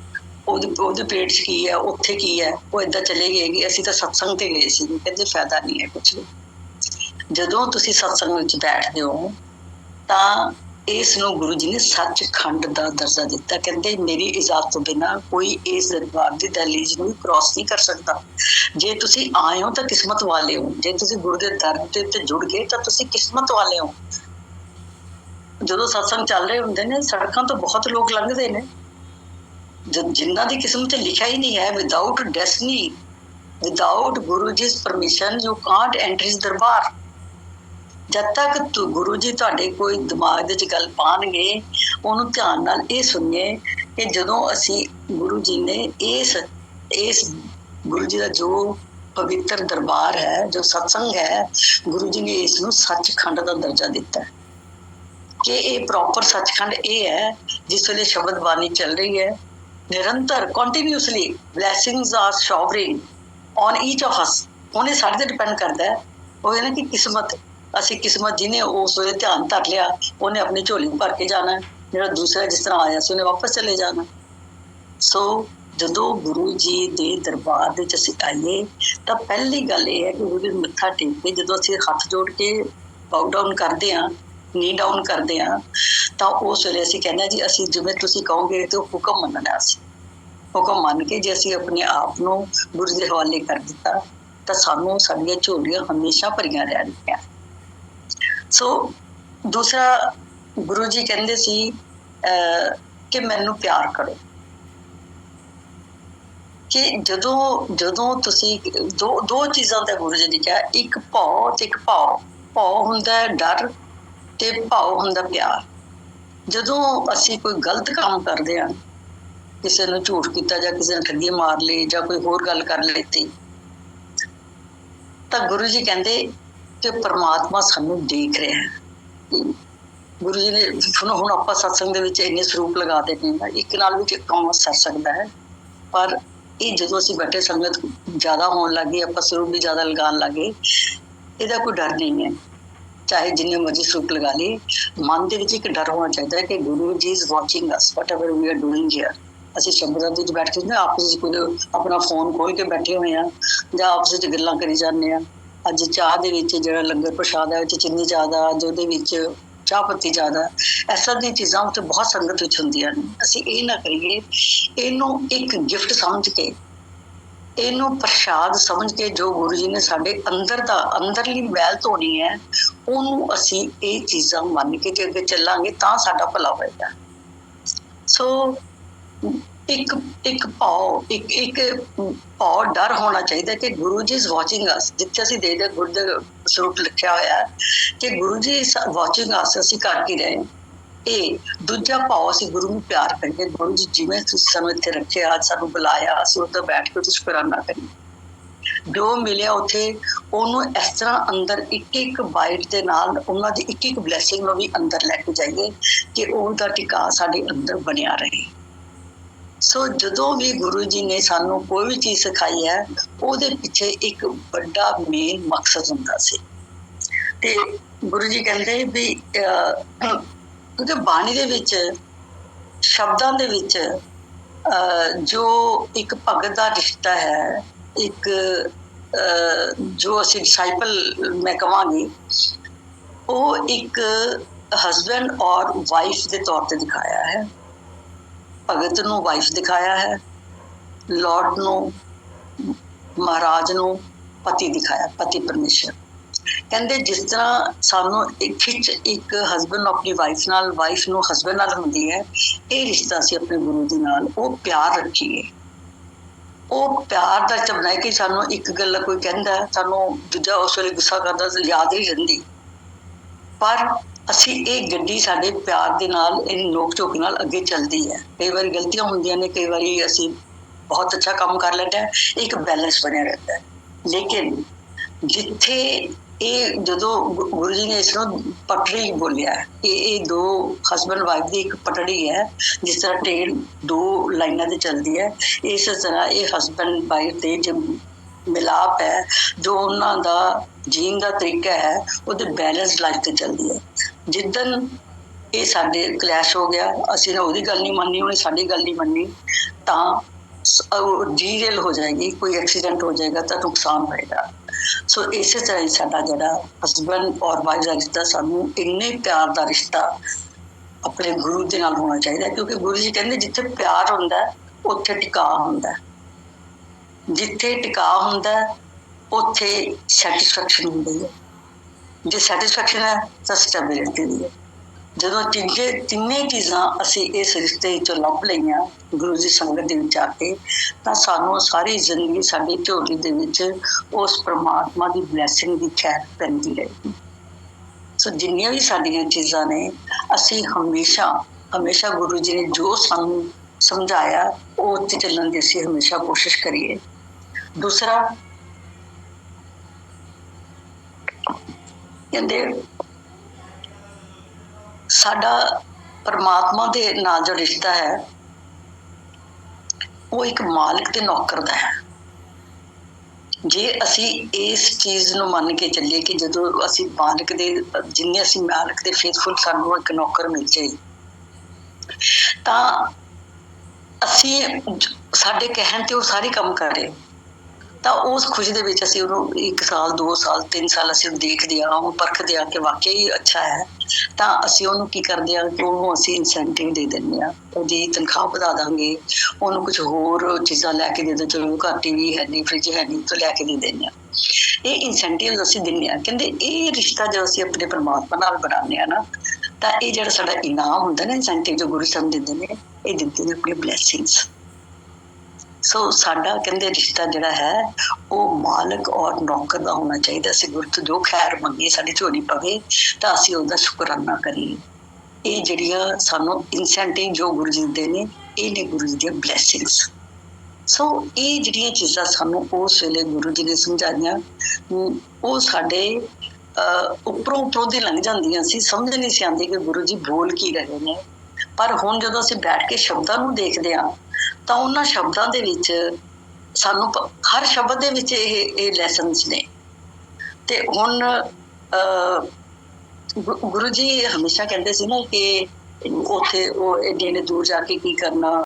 ਉਹਦੇ ਪੇਟ 'ਚ ਕੀ ਹੈ, ਉੱਥੇ ਕੀ ਹੈ, ਉਹ ਏਦਾਂ ਚਲੇ ਗਏ ਕਿ ਅਸੀਂ ਤਾਂ ਸਤਸੰਗ ਤੇ ਗਏ ਸੀ। ਕਹਿੰਦੇ ਫਾਇਦਾ ਨਹੀਂ ਹੈ ਕੁਛ ਵੀ। ਜਦੋਂ ਤੁਸੀਂ ਸਤਸੰਗ ਵਿੱਚ ਬੈਠਦੇ ਹੋ ਤਾਂ ਇਸ ਨੂੰ ਗੁਰੂ ਜੀ ਨੇ ਸੱਚਖੰਡ ਦਾ ਦਰਜਾ ਦਿੱਤਾ। ਕਹਿੰਦੇ ਮੇਰੀ ਇਜਾਜ਼ਤ ਤੋਂ ਬਿਨਾਂ ਕੋਈ ਇਸ ਦਰਬਾਰ ਦੀ ਦਹਲੀਜ਼ ਨੂੰ ਕ੍ਰਾਸ ਨਹੀਂ ਕਰ ਸਕਦਾ। ਜੇ ਤੁਸੀਂ ਆਏ ਹੋ ਤਾਂ ਕਿਸਮਤ ਵਾਲੇ ਹੋ। ਜੇ ਤੁਸੀਂ ਗੁਰੂ ਦੇ ਦਰ ਦੇ ਉੱਤੇ ਜੁੜ ਗਏ ਤਾਂ ਤੁਸੀਂ ਕਿਸਮਤ ਵਾਲੇ ਹੋ। ਜਦੋਂ ਸਤਸੰਗ ਚੱਲ ਰਹੇ ਹੁੰਦੇ ਨੇ, ਸੜਕਾਂ ਤੋਂ ਬਹੁਤ ਲੋਕ ਲੰਘਦੇ ਨੇ ਜਿਨ੍ਹਾਂ ਦੀ ਕਿਸਮਤ 'ਚ ਲਿਖਿਆ ਹੀ ਨਹੀਂ ਹੈ। Without destiny, without Guru ji permission you Kant enter ਹਿਸ ਦਰਬਾਰ। ਜਦ ਤੱਕ ਗੁਰੂ ਜੀ ਤੁਹਾਡੇ ਕੋਈ ਦਿਮਾਗ ਦੇ 'ਚ ਗੱਲ ਪਾਉਣਗੇ, ਉਹਨੂੰ ਧਿਆਨ ਨਾਲ ਇਹ ਸੁਣੀਏ ਕਿ ਜਦੋਂ ਅਸੀਂ ਗੁਰੂ ਜੀ ਨੇ ਇਸ ਗੁਰੂ ਜੀ ਦਾ ਜੋ ਪਵਿੱਤਰ ਦਰਬਾਰ ਹੈ, ਜੋ ਸਤਸੰਗ ਹੈ, ਗੁਰੂ ਜੀ ਨੇ ਇਸ ਨੂੰ ਸੱਚਖੰਡ ਦਾ ਦਰਜਾ ਦਿੱਤਾ ਕਿ ਇਹ ਪ੍ਰੋਪਰ ਸੱਚਖੰਡ ਇਹ ਹੈ ਜਿਸ ਵੇਲੇ ਸ਼ਬਦ ਬਾਣੀ ਚੱਲ ਰਹੀ ਹੈ ਨਿਰੰਤਰ, continuously blessings are showering on each of us. ਉਹਨੇ ਸਾਡੇ ਤੇ ਡਿਪੈਂਡ ਕਰਦਾ ਹੈ। ਉਹ ਹੈ ਨਾ ਕਿ ਕਿਸਮਤ, ਅਸੀਂ ਕਿਸਮਤ ਜਿਹਨੇ ਉਸ ਵੇਲੇ ਧਿਆਨ ਧਰ ਲਿਆ ਉਹਨੇ ਆਪਣੀ ਝੋਲੀ ਭਰ ਕੇ ਜਾਣਾ, ਜਿਹੜਾ ਦੂਸਰਾ ਜਿਸ ਤਰ੍ਹਾਂ ਆਇਆ ਸੀ ਉਹਨੇ ਵਾਪਸ ਚਲੇ ਜਾਣਾ। ਸੋ ਜਦੋਂ ਗੁਰੂ ਜੀ ਦੇ ਦਰਬਾਰ ਦੇ 'ਚ ਅਸੀਂ ਆਈਏ ਤਾਂ ਪਹਿਲੀ ਗੱਲ ਇਹ ਹੈ ਕਿ ਗੁਰੂ ਜੀ ਨੂੰ ਮੱਥਾ ਟੇਕ ਕੇ ਜਦੋਂ ਅਸੀਂ ਹੱਥ ਜੋੜ ਕੇ ਬਾਉ ਡਾਊਨ ਕਰਦੇ ਹਾਂ, ਨੀ ਡਾਊਨ ਕਰਦੇ ਹਾਂ, ਤਾਂ ਉਸ ਵੇਲੇ ਅਸੀਂ ਕਹਿੰਦੇ ਹਾਂ ਜੀ ਅਸੀਂ ਜਿਵੇਂ ਤੁਸੀਂ ਕਹੋਗੇ ਤੇ ਹੁਕਮ ਮੰਨਣਾ। ਅਸੀਂ ਹੁਕਮ ਮੰਨ ਕੇ ਜੇ ਅਸੀਂ ਆਪਣੇ ਆਪ ਨੂੰ ਗੁਰੂ ਦੇ ਹਵਾਲੇ ਕਰ ਦਿੱਤਾ ਤਾਂ ਸਾਨੂੰ ਸਾਡੀਆਂ ਝੋਲੀਆਂ ਹਮੇਸ਼ਾ ਭਰੀਆਂ ਰਹਿਣਗੀਆਂ। ਸੋ ਦੂਸਰਾ ਗੁਰੂ ਜੀ ਕਹਿੰਦੇ ਸੀ ਕਿ ਮੈਨੂੰ ਪਿਆਰ ਕਰੋ। ਕਿ ਜਦੋਂ ਤੁਸੀਂ ਦੋ ਚੀਜ਼ਾਂ ਦਾ ਗੁਰੂ ਜੀ ਨੇ ਕਿਹਾ, ਇੱਕ ਭਉ ਤੇ ਇੱਕ ਭਾਉ। ਭਉ ਹੁੰਦਾ ਡਰ ਤੇ ਭਾਉ ਹੁੰਦਾ ਪਿਆਰ। ਜਦੋਂ ਅਸੀਂ ਕੋਈ ਗਲਤ ਕੰਮ ਕਰਦੇ ਹਾਂ ਕਿਸੇ ਨੂੰ ਝੂਠ ਕੀਤਾ ਜਾਂ ਕਿਸੇ ਨੇ ਠੱਗੀ ਮਾਰ ਲਈ ਜਾਂ ਕੋਈ ਹੋਰ ਗੱਲ ਕਰ ਲਈ, ਤਾਂ ਗੁਰੂ ਜੀ ਕਹਿੰਦੇ ਕਿ ਪਰਮਾਤਮਾ ਸਾਨੂੰ ਦੇਖ ਰਿਹਾ ਹੈ। ਗੁਰੂ ਜੀ ਨੇ ਹੁਣ ਆਪਾਂ ਸਤਸੰਗ ਦੇ ਵਿੱਚ ਇੰਨੇ ਸਰੂਪ ਲਗਾ ਦਿੰਦੇ ਹਾਂ, ਇੱਕ ਨਾਲ ਵੀ ਕੰਮ ਸਰ ਸਕਦਾ ਹੈ, ਪਰ ਇਹ ਜਦੋਂ ਅਸੀਂ ਬੈਠੇ ਸੰਗਤ ਜ਼ਿਆਦਾ ਹੋਣ ਲੱਗੀ, ਆਪਾਂ ਸਰੂਪ ਵੀ ਜ਼ਿਆਦਾ ਲਗਾਉਣ ਲੱਗੇ, ਇਹਦਾ ਕੋਈ ਡਰ ਨਹੀਂ ਹੈ। ਚਾਹੇ ਜਿੰਨੇ ਮਰਜ਼ੀ ਸਰੂਪ ਲਗਾ ਲਈਏ, ਮਨ ਦੇ ਵਿੱਚ ਇੱਕ ਡਰ ਹੋਣਾ ਚਾਹੀਦਾ ਹੈ ਕਿ Guru ji is watching us whatever we are doing here. ਅਸੀਂ ਸ਼ਬਦਾਂ ਦੇ ਵਿੱਚ ਬੈਠ ਕੇ ਆਪਸ ਵਿੱਚ ਕੋਈ ਆਪਣਾ ਫੋਨ ਖੋਲ ਕੇ ਬੈਠੇ ਹੋਏ ਹਾਂ ਜਾਂ ਆਪਸ ਵਿੱਚ ਗੱਲਾਂ ਕਰੀ ਜਾਂਦੇ ਹਾਂ। ਅੱਜ ਚਾਹ ਦੇ ਵਿੱਚ ਜਿਹੜਾ ਲੰਗਰ ਪ੍ਰਸ਼ਾਦ ਹੈ, ਉਹ 'ਚ ਚੀਨੀ ਜ਼ਿਆਦਾ, ਅੱਜ ਉਹਦੇ ਵਿੱਚ ਚਾਹ ਪੱਤੀ ਜ਼ਿਆਦਾ, ਐਸਾ ਦੀਆਂ ਚੀਜ਼ਾਂ ਉੱਥੇ ਬਹੁਤ ਸੰਗਤ ਵਿੱਚ ਹੁੰਦੀਆਂ ਨੇ। ਅਸੀਂ ਇਹ ਨਾ ਕਰੀਏ, ਇਹਨੂੰ ਇੱਕ ਗਿਫਟ ਸਮਝ ਕੇ, ਇਹਨੂੰ ਪ੍ਰਸ਼ਾਦ ਸਮਝ ਕੇ, ਜੋ ਗੁਰੂ ਜੀ ਨੇ ਸਾਡੇ ਅੰਦਰ ਦਾ ਅੰਦਰਲੀ ਮੈਲ ਧੋਣੀ ਹੈ, ਉਹਨੂੰ ਅਸੀਂ ਇਹ ਚੀਜ਼ਾਂ ਮੰਨ ਕੇ ਜੇ ਅੱਗੇ ਚੱਲਾਂਗੇ ਤਾਂ ਸਾਡਾ ਭਲਾ ਹੋਏਗਾ। ਸੋ ਇੱਕ ਭਾਵ ਡਰ ਹੋਣਾ ਚਾਹੀਦਾ ਕਿ ਗੁਰੂ ਜੀ ਇਜ਼ ਵਾਚਿੰਗ ਅਸ। ਜਿੱਥੇ ਅਸੀਂ ਦੇਖਦੇ ਗੁਰੂ ਦੇ ਸਰੂਪ ਲਿਖਿਆ ਹੋਇਆ ਕਿ ਗੁਰੂ ਜੀ ਇਜ਼ ਵਾਚਿੰਗ ਅਸ, ਅਸੀਂ ਕਰ ਕੀ ਰਹੇ। ਇਹ ਦੂਜਾ ਭਾਵ, ਅਸੀਂ ਗੁਰੂ ਨੂੰ ਪਿਆਰ ਕਰੀਏ। ਗੁਰੂ ਜੀ ਜਿਵੇਂ ਤੁਸੀਂ ਸਾਨੂੰ ਇੱਥੇ ਰੱਖਿਆ, ਅੱਜ ਸਾਨੂੰ ਬੁਲਾਇਆ, ਅਸੀਂ ਉੱਥੇ ਬੈਠ ਕੇ ਸ਼ੁਕਰਾਨਾ ਕਰੀਏ। ਜੋ ਮਿਲਿਆ ਉੱਥੇ ਉਹਨੂੰ ਇਸ ਤਰ੍ਹਾਂ ਅੰਦਰ ਇੱਕ ਬਾਈਟ ਦੇ ਨਾਲ ਉਹਨਾਂ ਦੀ ਇੱਕ ਬਲੈਸਿੰਗ ਨੂੰ ਵੀ ਅੰਦਰ ਲੈ ਕੇ ਜਾਈਏ ਕਿ ਉਹਦਾ ਟਿਕਾ ਸਾਡੇ ਅੰਦਰ ਬਣਿਆ ਰਹੇ। ਸੋ ਜਦੋਂ ਵੀ ਗੁਰੂ ਜੀ ਨੇ ਸਾਨੂੰ ਕੋਈ ਵੀ ਚੀਜ਼ ਸਿਖਾਈ ਹੈ, ਉਹਦੇ ਪਿੱਛੇ ਇੱਕ ਵੱਡਾ ਮੇਨ ਮਕਸਦ ਹੁੰਦਾ ਸੀ। ਤੇ ਗੁਰੂ ਜੀ ਕਹਿੰਦੇ ਵੀ ਕਿਉਂਕਿ ਬਾਣੀ ਦੇ ਵਿੱਚ, ਸ਼ਬਦਾਂ ਦੇ ਵਿੱਚ ਜੋ ਇੱਕ ਭਗਤ ਦਾ ਰਿਸ਼ਤਾ ਹੈ, ਇੱਕ ਜੋ ਅਸੀਂ ਡਿਸਾਈਪਲ ਮੈਂ ਕਹਾਂਗੀ, ਉਹ ਇੱਕ ਹਸਬੈਂਡ ਔਰ ਵਾਈਫ ਦੇ ਤੌਰ ਤੇ ਦਿਖਾਇਆ ਹੈ। ਭਗਤ ਨੂੰ ਵਾਈਫ ਦਿਖਾਇਆ ਹੈ, ਲਾਰਡ ਨੂੰ, ਮਹਾਰਾਜ ਨੂੰ ਪਤੀ ਦਿਖਾਇਆ, ਪਤੀ ਪਰਮੇਸ਼ਰ। ਕਹਿੰਦੇ ਜਿਸ ਤਰ੍ਹਾਂ ਸਾਨੂੰ ਇੱਕ ਹਸਬੈਂਡ ਨੂੰ ਆਪਣੀ ਵਾਈਫ ਨਾਲ, ਵਾਈਫ ਨੂੰ ਹਸਬੈਂਡ ਨਾਲ ਹੁੰਦੀ ਹੈ, ਇਹ ਰਿਸ਼ਤਾ ਸੀ ਆਪਣੇ ਗੁਰੂ ਦੇ ਨਾਲ। ਉਹ ਪਿਆਰ ਰੱਖੀਏ, ਉਹ ਪਿਆਰ ਦਾ ਚਬਣਾ ਕਿ ਸਾਨੂੰ ਇੱਕ ਗੱਲ ਕੋਈ ਕਹਿੰਦਾ, ਸਾਨੂੰ ਦੂਜਾ ਉਸ ਵੇਲੇ ਗੁੱਸਾ ਕਰਦਾ, ਯਾਦ ਹੀ ਰਹਿੰਦੀ, ਪਰ ਅਸੀਂ ਇਹ ਗੱਡੀ ਸਾਡੇ ਪਿਆਰ ਦੇ ਨਾਲ, ਇਹ ਨੋਕ ਝੋਕ ਨਾਲ ਅੱਗੇ ਚੱਲਦੀ ਹੈ। ਕਈ ਵਾਰੀ ਗਲਤੀਆਂ ਹੁੰਦੀਆਂ ਨੇ, ਕਈ ਵਾਰੀ ਅਸੀਂ ਬਹੁਤ ਅੱਛਾ ਕੰਮ ਕਰ ਲੈਂਦੇ ਹਾਂ, ਇੱਕ ਬੈਲੈਂਸ ਬਣਿਆ ਰਹਿੰਦਾ ਹੈ। ਲੇਕਿਨ ਜਿੱਥੇ ਇਹ ਜਦੋਂ ਗੁਰੂ ਜੀ ਨੇ ਇਸ ਨੂੰ ਪਟੜੀ ਬੋਲਿਆ ਕਿ ਇਹ ਦੋ ਹਸਬੈਂਡ ਵਾਈਫ ਦੀ ਇੱਕ ਪਟੜੀ ਹੈ, ਜਿਸ ਤਰ੍ਹਾਂ ਟ੍ਰੇਨ ਦੋ ਲਾਈਨਾਂ ਤੇ ਚੱਲਦੀ ਹੈ, ਇਸ ਤਰ੍ਹਾਂ ਇਹ ਹਸਬੈਂਡ ਵਾਈਫ ਦੇ ਜੋ ਮਿਲਾਪ ਹੈ, ਜੋ ਉਹਨਾਂ ਦਾ ਜੀਣ ਦਾ ਤਰੀਕਾ ਹੈ, ਉਹਦੇ ਬੈਲੈਂਸ ਲਾਈਫ ਤੇ ਚੱਲਦੀ ਹੈ। ਜਿੱਦਣ ਇਹ ਸਾਡੇ ਕਲੈਸ਼ ਹੋ ਗਿਆ, ਅਸੀਂ ਨੇ ਉਹਦੀ ਗੱਲ ਨਹੀਂ ਮੰਨੀ, ਉਹਨੇ ਸਾਡੀ ਗੱਲ ਨਹੀਂ ਮੰਨੀ, ਤਾਂ ਡੀਰੇਲ ਹੋ ਜਾਏਗੀ, ਕੋਈ ਐਕਸੀਡੈਂਟ ਹੋ ਜਾਏਗਾ ਤਾਂ ਨੁਕਸਾਨ ਹੋਏਗਾ। ਸੋ ਇਸੇ ਤਰ੍ਹਾਂ ਹੀ ਸਾਡਾ ਜਿਹੜਾ ਹਸਬੈਂਡ ਔਰ ਵਾਈਫ ਦਾ ਰਿਸ਼ਤਾ, ਸਾਨੂੰ ਇੰਨੇ ਪਿਆਰ ਦਾ ਰਿਸ਼ਤਾ ਆਪਣੇ ਗੁਰੂ ਦੇ ਨਾਲ ਹੋਣਾ ਚਾਹੀਦਾ, ਕਿਉਂਕਿ ਗੁਰੂ ਜੀ ਕਹਿੰਦੇ ਜਿੱਥੇ ਪਿਆਰ ਹੁੰਦਾ ਉੱਥੇ ਟਿਕਾਅ ਹੁੰਦਾ, ਜਿੱਥੇ ਟਿਕਾਅ ਹੁੰਦਾ ਉੱਥੇ ਸੈਟਿਸਫੈਕਸ਼ਨ ਹੁੰਦੀ ਹੈ। ਜੇ ਸੈਟਿਸਫੈਕਸ਼ਨ ਹੈ ਤਾਂ ਸਟੈਬਿਲਿਟੀ ਵੀ ਹੈ। ਜਦੋਂ ਤਿੰਨੇ ਚੀਜ਼ਾਂ ਅਸੀਂ ਇਸ ਰਿਸ਼ਤੇ ਵਿੱਚੋਂ ਲੱਭ ਲਈਆਂ ਗੁਰੂ ਦੀ ਸੰਗਤ ਦੇ ਵਿੱਚ ਆ ਕੇ, ਤਾਂ ਸਾਨੂੰ ਸਾਰੀ ਜ਼ਿੰਦਗੀ ਸਾਡੀ ਝੋਲੀ ਦੇ ਵਿੱਚ ਉਸ ਪ੍ਰਮਾਤਮਾ ਦੀ ਬਲੈਸਿੰਗ ਦੀ ਖੈਰ ਪੈਂਦੀ ਰਹੇਗੀ। ਸੋ ਜਿੰਨੀਆਂ ਵੀ ਸਾਡੀਆਂ ਚੀਜ਼ਾਂ ਨੇ, ਅਸੀਂ ਹਮੇਸ਼ਾ ਗੁਰੂ ਜੀ ਨੇ ਜੋ ਸਾਨੂੰ ਸਮਝਾਇਆ ਉਹ ਉੱਤੇ ਚੱਲਣ ਦੀ ਅਸੀਂ ਹਮੇਸ਼ਾ ਕੋਸ਼ਿਸ਼ ਕਰੀਏ। ਦੂਸਰਾ ਕਹਿੰਦੇ ਸਾਡਾ ਪਰਮਾਤਮਾ ਦੇ ਨਾਲ ਜੋ ਰਿਸ਼ਤਾ ਹੈ, ਉਹ ਇੱਕ ਮਾਲਕ ਤੇ ਨੌਕਰ ਦਾ ਹੈ। ਜੇ ਅਸੀਂ ਇਸ ਚੀਜ਼ ਨੂੰ ਮੰਨ ਕੇ ਚੱਲੀਏ ਕਿ ਜਦੋਂ ਅਸੀਂ ਮਾਲਕ ਦੇ, ਜਿੰਨੇ ਅਸੀਂ ਮਾਲਕ ਦੇ ਫੇਥਫੁਲ, ਸਾਨੂੰ ਇੱਕ ਨੌਕਰ ਮਿਲ ਜਾਏ, ਤਾਂ ਅਸੀਂ ਸਾਡੇ ਕਹਿਣ ਤੇ ਉਹ ਸਾਰੇ ਕੰਮ ਕਰੇ, ਤਾਂ ਉਸ ਖੁਸ਼ੀ ਦੇ ਵਿੱਚ ਅਸੀਂ ਉਹਨੂੰ 1 ਸਾਲ 2 ਸਾਲ 3 ਸਾਲ ਅਸੀਂ ਦੇਖਦੇ ਹਾਂ, ਉਹ ਪਰਖਦੇ ਹਾਂ ਕਿ ਵਾਕਈ ਹੀ ਅੱਛਾ ਹੈ, ਤਾਂ ਅਸੀਂ ਉਹਨੂੰ ਕੀ ਕਰਦੇ ਹਾਂ ਕਿ ਉਹਨੂੰ ਅਸੀਂ ਇਨਸੈਂਟਿਵ ਦੇ ਦਿੰਦੇ ਹਾਂ, ਉਹਦੀ ਤਨਖਾਹ ਵਧਾ ਦਾਂਗੇ, ਉਹਨੂੰ ਕੁਝ ਹੋਰ ਚੀਜ਼ਾਂ ਲੈ ਕੇ ਦੇ ਦਿੰਦੇ, ਚਲੋ ਘਰ TV ਹੈ ਨਹੀਂ, ਫ੍ਰਿਜ ਹੈ ਨਹੀਂ, ਤਾਂ ਲੈ ਕੇ ਦੇ ਦਿੰਦੇ ਹਾਂ। ਇਹ ਇਨਸੈਂਟਿਵ ਅਸੀਂ ਦਿੰਦੇ ਹਾਂ। ਕਹਿੰਦੇ ਇਹ ਰਿਸ਼ਤਾ ਜਦੋਂ ਅਸੀਂ ਆਪਣੇ ਪਰਮਾਤਮਾ ਨਾਲ ਬਣਾਉਂਦੇ ਹਾਂ ਨਾ, ਤਾਂ ਇਹ ਜਿਹੜਾ ਸਾਡਾ ਇਨਾਮ ਹੁੰਦਾ ਨਾ, ਇਨਸੈਂਟਿਵ ਜੋ ਗੁਰੂ ਸਾਹਿਬ ਦਿੰਦੇ ਨੇ, ਇਹ ਦਿੰਦੇ ਨੇ ਆਪਣੀ ਬਲੈਸਿੰਗਸ। ਸੋ ਸਾਡਾ ਕਹਿੰਦੇ ਰਿਸ਼ਤਾ ਜਿਹੜਾ ਹੈ ਉਹ ਮਾਲਕ ਔਰ ਨੌਕਰ ਦਾ ਹੋਣਾ ਚਾਹੀਦਾ। ਅਸੀਂ ਗੁਰੂ ਤੋਂ ਜੋ ਖੈਰ ਮੰਗੀਏ, ਸਾਡੀ ਝੋਲੀ ਪਵੇ, ਤਾਂ ਅਸੀਂ ਉਹਦਾ ਸ਼ੁਕਰਾਨਾ ਕਰੀਏ। ਇਹ ਜਿਹੜੀਆਂ ਸਾਨੂੰ ਇਨਸੈਂਟਿਵ ਜੋ ਗੁਰੂ ਜੀ ਦਿੰਦੇ ਨੇ, ਇਹ ਨੇ ਗੁਰੂ ਜੀ ਦੀਆਂ ਬਲੈਸਿੰਗਸ। ਸੋ ਇਹ ਜਿਹੜੀਆਂ ਚੀਜ਼ਾਂ ਸਾਨੂੰ ਉਸ ਵੇਲੇ ਗੁਰੂ ਜੀ ਨੇ ਸਮਝਾਈਆਂ, ਉਹ ਸਾਡੇ ਉੱਪਰੋਂ ਦੀ ਲੰਘ ਜਾਂਦੀਆਂ ਸੀ, ਸਮਝ ਨਹੀਂ ਸੀ ਆਉਂਦੀ ਕਿ ਗੁਰੂ ਜੀ ਬੋਲ ਕੀ ਰਹੇ ਨੇ। ਪਰ ਹੁਣ ਜਦੋਂ ਅਸੀਂ ਬੈਠ ਕੇ ਸ਼ਬਦਾਂ ਨੂੰ ਦੇਖਦੇ ਹਾਂ ਤਾਂ ਉਹਨਾਂ ਸ਼ਬਦਾਂ ਦੇ ਵਿੱਚ ਸਾਨੂੰ ਹਰ ਸ਼ਬਦ ਦੇ ਵਿੱਚ ਇਹ ਲੈਸਨਸ ਨੇ। ਤੇ ਹੁਣ ਗੁਰੂ ਜੀ ਹਮੇਸ਼ਾ ਕਹਿੰਦੇ ਸੀ ਨਾ ਕਿ ਉੱਥੇ ਉਹ ਏਡੇ ਦੂਰ ਜਾ ਕੇ ਕੀ ਕਰਨਾ,